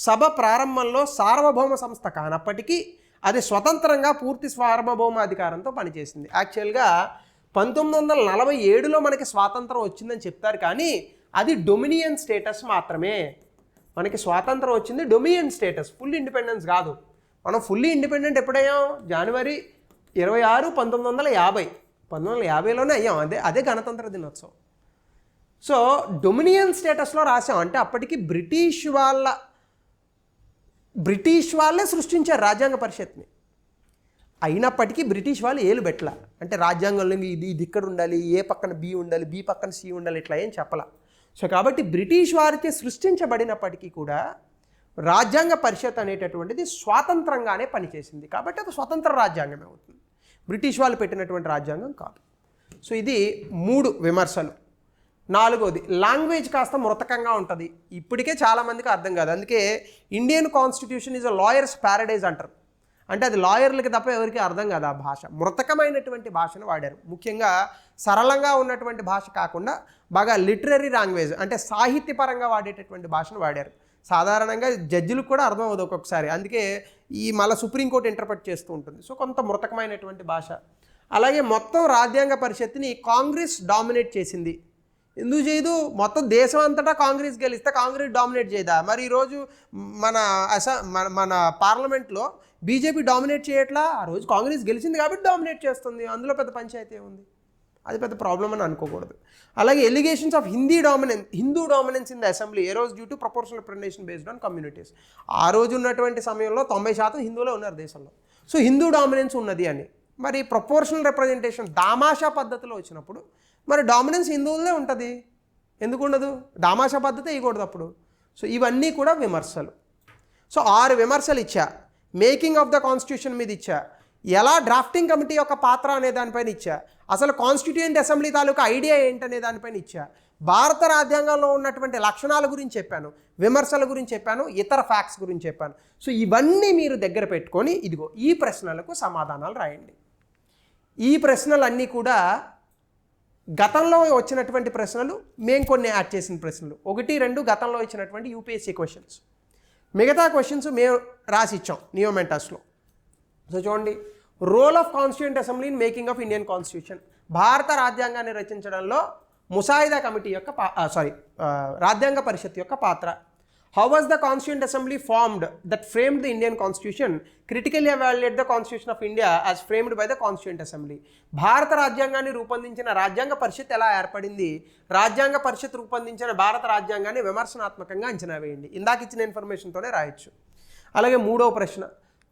సభ ప్రారంభంలో సార్వభౌమ సంస్థ కానప్పటికీ అది స్వతంత్రంగా పూర్తి సార్వభౌమ అధికారంతో పనిచేసింది. యాక్చువల్గా 1947లో మనకి స్వాతంత్రం వచ్చిందని చెప్తారు, కానీ అది డొమినియన్ స్టేటస్ మాత్రమే. మనకి స్వాతంత్రం వచ్చింది డొమినియన్ స్టేటస్, ఫుల్ ఇండిపెండెన్స్ కాదు. మనం ఫుల్లీ ఇండిపెండెంట్ ఎప్పుడయ్యాం? జనవరి 26, 1950. 1950లోనే అయ్యాం. అదే గణతంత్ర దినోత్సవం. సో డొమినియన్ స్టేటస్లో రాసాం. అంటే అప్పటికి బ్రిటిష్ వాళ్ళే సృష్టించారు రాజ్యాంగ పరిషత్ని. అయినప్పటికీ బ్రిటిష్ వాళ్ళు ఏలు పెట్టల. అంటే రాజ్యాంగంలో ఇది ఇక్కడ ఉండాలి, ఏ పక్కన బి ఉండాలి, బి పక్కన సి ఉండాలి, ఇట్లా ఏం చెప్పాల. సో కాబట్టి బ్రిటిష్ వారిచే సృష్టించబడినప్పటికీ కూడా రాజ్యాంగ పరిషత్ అనేటటువంటిది స్వాతంత్రంగానే పనిచేసింది. కాబట్టి అది స్వతంత్ర రాజ్యాంగమే అవుతుంది, బ్రిటిష్ వాళ్ళు పెట్టినటువంటి రాజ్యాంగం కాదు. సో ఇది 3 విమర్శలు. 4వది, లాంగ్వేజ్ కాస్త మృతకంగా ఉంటుంది. ఇప్పటికే చాలామందికి అర్థం కాదు. అందుకే Indian constitution is a lawyers Paradise అంటారు. అంటే అది లాయర్లకి తప్ప ఎవరికి అర్థం కాదు. ఆ భాష మృతకమైనటువంటి భాషను వాడారు. ముఖ్యంగా సరళంగా ఉన్నటువంటి భాష కాకుండా బాగా లిటరరీ లాంగ్వేజ్, అంటే సాహిత్యపరంగా వాడేటటువంటి భాషను వాడారు. సాధారణంగా జడ్జిలకు కూడా అర్థం అవ్వదు ఒక్కొక్కసారి. అందుకే ఈ మళ్ళీ సుప్రీంకోర్టు ఇంటర్ప్రెట్ చేస్తూ ఉంటుంది. సో కొంత మృతకమైనటువంటి భాష. అలాగే మొత్తం రాజ్యాంగ పరిషత్తుని కాంగ్రెస్ డామినేట్ చేసింది. ఎందుకు చేయదు? మొత్తం దేశం అంతటా కాంగ్రెస్ గెలిస్తే కాంగ్రెస్ డామినేట్ చేయదా? మరి ఈరోజు మన పార్లమెంట్లో బీజేపీ డామినేట్ చేయట్లా? ఆ రోజు కాంగ్రెస్ గెలిచింది కాబట్టి డామినేట్ చేస్తుంది. అందులో పెద్ద పంచాయతీ ఉంది, అది పెద్ద ప్రాబ్లం అని అనుకోకూడదు. అలాగే allegations of Hindu dominance in the assembly arose due to proportional representation based on communities. ఆ రోజు ఉన్నటువంటి సమయంలో 90% హిందువులే ఉన్నారు దేశంలో. సో హిందూ డామినెన్స్ ఉన్నది అని. మరి ప్రపోర్షనల్ రిప్రజెంటేషన్ దామాషా పద్ధతిలో వచ్చినప్పుడు మరి డామినెన్స్ హిందువులనే ఉంటుంది, ఎందుకు ఉండదు? దామాషా పద్ధతి ఇవ్వకూడదు అప్పుడు. సో ఇవన్నీ కూడా విమర్శలు. సో 6 విమర్శలు ఇచ్చా. మేకింగ్ ఆఫ్ ద కాన్స్టిట్యూషన్ మీద ఇచ్చా, ఎలా డ్రాఫ్టింగ్ కమిటీ యొక్క పాత్ర అనే దానిపైన ఇచ్చా, అసలు కాన్స్టిట్యూయెంట్ అసెంబ్లీ తాలూకా ఐడియా ఏంటనే దానిపైన ఇచ్చా, భారత రాజ్యాంగంలో ఉన్నటువంటి లక్షణాల గురించి చెప్పాను, విమర్శల గురించి చెప్పాను, ఇతర ఫ్యాక్ట్స్ గురించి చెప్పాను. సో ఇవన్నీ మీరు దగ్గర పెట్టుకొని ఇదిగో ఈ ప్రశ్నలకు సమాధానాలు రాయండి. ఈ ప్రశ్నలన్నీ కూడా గతంలో వచ్చినటువంటి ప్రశ్నలు, మేము కొన్ని యాడ్ చేసిన ప్రశ్నలు. 1, 2 గతంలో ఇచ్చినటువంటి యూపీఎస్సీ క్వశ్చన్స్. మిగతా క్వశ్చన్స్ మేము రాసి ఇచ్చాం నియోమెంటాస్లో. సో చూడండి, role of constituent assembly in making of Indian constitution. భారత రాజ్యాంగాన్ని రచించడంలో ముసాయిదా కమిటీ యొక్క రాజ్యాంగ పరిషత్ యొక్క పాత్ర. How was the constituent assembly formed that framed the Indian constitution, critically evaluate the constitution of India as framed by the constituent assembly. భారత రాజ్యాంగాన్ని రూపొందించిన రాజ్యాంగ పరిషత్ ఎలా ఏర్పడింది, రాజ్యాంగ పరిషత్ రూపొందించిన భారత రాజ్యాంగాన్ని విమర్శనాత్మకంగా అంచనా వేయండి. ఇందాక ఇచ్చిన ఇన్ఫర్మేషన్తోనే రాయొచ్చు. అలాగే మూడవ ప్రశ్న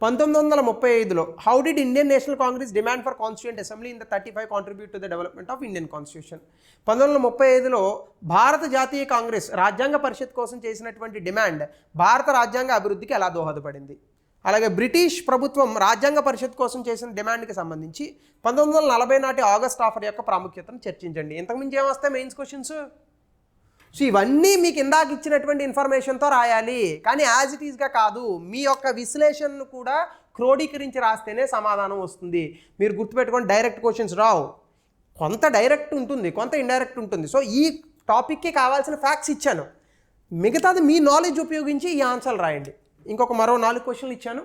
1935లో how did Indian National Congress demand for constituent assembly in the 35 contribute to the development of Indian constitution. 1935లో భారత జాతీయ కాంగ్రెస్ రాజ్యాంగ పరిషత్ కోసం చేసినటువంటి డిమాండ్ భారత రాజ్యాంగ అభివృద్ధికి ఎలా దోహదపడింది. అలాగే బ్రిటిష్ ప్రభుత్వం రాజ్యాంగ పరిషత్ కోసం చేసిన డిమాండ్కి సంబంధించి 1940 నాటి ఆగస్ట్ ఆఫర్ యొక్క ప్రాముఖ్యతను చర్చించండి. ఇంతకుమించి ఏమొస్తాయి మెయిన్స్ క్వశ్చన్స్. సో ఇవన్నీ మీకు ఇందాక ఇచ్చినటువంటి ఇన్ఫర్మేషన్తో రాయాలి, కానీ యాజ్ ఇట్ ఈస్గా కాదు. మీ యొక్క విశ్లేషణను కూడా క్రోడీకరించి రాస్తేనే సమాధానం వస్తుంది. మీరు గుర్తుపెట్టుకోండి, డైరెక్ట్ క్వశ్చన్స్ రావు, కొంత డైరెక్ట్ ఉంటుంది, కొంత ఇండైరెక్ట్ ఉంటుంది. సో ఈ టాపిక్కి కావాల్సిన ఫ్యాక్ట్స్ ఇచ్చాను, మిగతాది మీ నాలెడ్జ్ ఉపయోగించి ఈ ఆన్సర్లు రాయండి. ఇంకొక మరో 4 క్వశ్చన్లు ఇచ్చాను.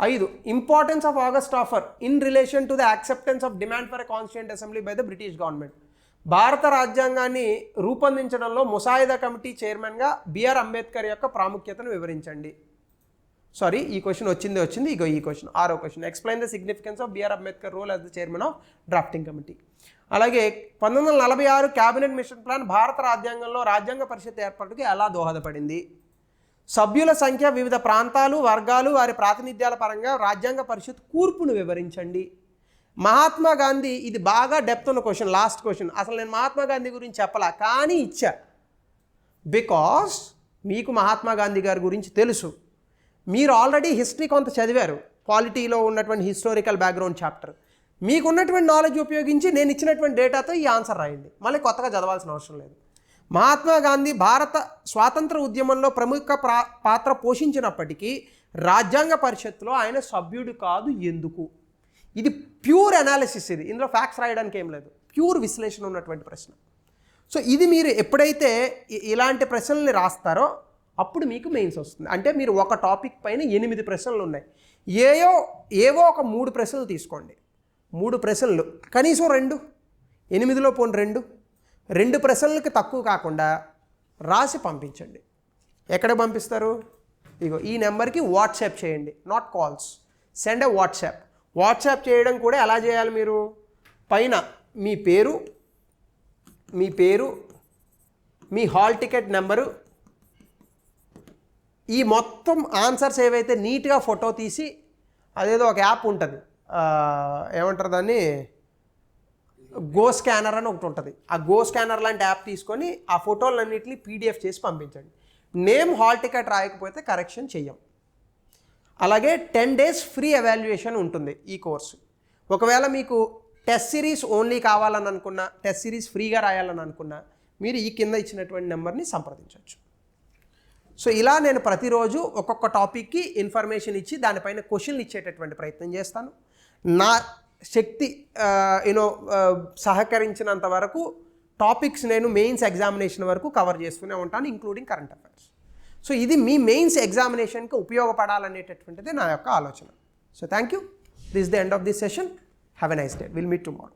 5 importance of August offer in relation to the acceptance of demand for a constituent assembly by the British government. భారత రాజ్యాంగాన్ని రూపొందించడంలో ముసాయిదా కమిటీ చైర్మన్గా బిఆర్ అంబేద్కర్ యొక్క ప్రాముఖ్యతను వివరించండి. సారీ, ఈ క్వశ్చన్ వచ్చింది ఇగో ఈ క్వశ్చన్ 6వ question. Explain the significance of BR Ambedkar role as the chairman of drafting committee. అలాగే 1946 క్యాబినెట్ మిషన్ ప్లాన్ భారత రాజ్యాంగంలో రాజ్యాంగ పరిషత్ ఏర్పాటుకి ఎలా దోహదపడింది. సభ్యుల సంఖ్య, వివిధ ప్రాంతాలు, వర్గాలు, వారి ప్రాతినిధ్యాల పరంగా రాజ్యాంగ పరిషత్ కూర్పును వివరించండి. మహాత్మా గాంధీ, ఇది బాగా డెప్త్ ఉన్న క్వశ్చన్, లాస్ట్ క్వశ్చన్. అసలు నేను మహాత్మా గాంధీ గురించి చెప్పలా, కానీ ఇచ్చా, బికాస్ మీకు మహాత్మా గాంధీ గారి గురించి తెలుసు. మీరు ఆల్రెడీ హిస్టరీ కొంత చదివారు, పాలిటీలో ఉన్నటువంటి హిస్టారికల్ బ్యాక్గ్రౌండ్ చాప్టర్. మీకు ఉన్నటువంటి నాలెడ్జ్ ఉపయోగించి నేను ఇచ్చినటువంటి డేటాతో ఈ ఆన్సర్ రాయండి, మళ్ళీ కొత్తగా చదవాల్సిన అవసరం లేదు. మహాత్మా గాంధీ భారత స్వాతంత్ర ఉద్యమంలో ప్రముఖ పాత్ర పోషించినప్పటికీ రాజ్యాంగ పరిషత్తులో ఆయన సభ్యుడు కాదు, ఎందుకు? ఇది ప్యూర్ అనాలిసిస్, ఇది ఇందులో ఫ్యాక్ట్స్ రాయడానికి ఏం లేదు, ప్యూర్ విశ్లేషణ ఉన్నటువంటి ప్రశ్న. సో ఇది మీరు ఎప్పుడైతే ఇలాంటి ప్రశ్నల్ని రాస్తారో అప్పుడు మీకు మెయిన్స్ వస్తుంది. అంటే మీరు ఒక టాపిక్ పైన 8 ప్రశ్నలు ఉన్నాయి, ఏవో ఒక 3 ప్రశ్నలు తీసుకోండి. 3 ప్రశ్నలు కనీసం 2, 8లో పోను 2 ప్రశ్నలకి తక్కువ కాకుండా రాసి పంపించండి. ఎక్కడ పంపిస్తారు? ఇగో ఈ నెంబర్కి వాట్సాప్ చేయండి, not calls, send A WhatsApp. WhatsApp చేయడం కూడా ఎలా చేయాలి? మీరు పైన మీ పేరు, మీ హాల్ టికెట్ నెంబరు, ఈ మొత్తం ఆన్సర్స్ ఏవైతే నీట్గా ఫోటో తీసి, అదేదో ఒక యాప్ ఉంటుంది, ఏమంటారు దాన్ని, గో స్కానర్ అని ఒకటి ఉంటుంది. ఆ గో స్కానర్ లాంటి యాప్ తీసుకొని ఆ ఫోటోలన్నింటినీ PDF చేసి పంపించండి. నేమ్, హాల్ టికెట్ రాయకపోతే కరెక్షన్ చెయ్యం. అలాగే 10 days ఫ్రీ ఎవాల్యుయేషన్ ఉంటుంది ఈ కోర్సు. ఒకవేళ మీకు టెస్ట్ సిరీస్ ఓన్లీ కావాలని అనుకున్నా, టెస్ట్ సిరీస్ ఫ్రీగా రాయాలని అనుకున్నా, మీరు ఈ కింద ఇచ్చినటువంటి నెంబర్ని సంప్రదించవచ్చు. సో ఇలా నేను ప్రతిరోజు ఒక్కొక్క టాపిక్కి ఇన్ఫర్మేషన్ ఇచ్చి దానిపైన క్వశ్చన్లు ఇచ్చేటటువంటి ప్రయత్నం చేస్తాను. నా శక్తి సహకరించినంత వరకు టాపిక్స్ నేను మెయిన్స్ ఎగ్జామినేషన్ వరకు కవర్ చేస్తూనే ఉంటాను, ఇంక్లూడింగ్ కరెంట్ అఫైర్స్. సో ఇది మీ మెయిన్స్ ఎగ్జామినేషన్కి ఉపయోగపడాలనేటటువంటిది నా యొక్క ఆలోచన. So thank you. This the end of this session. Have a nice day. Will meet tomorrow.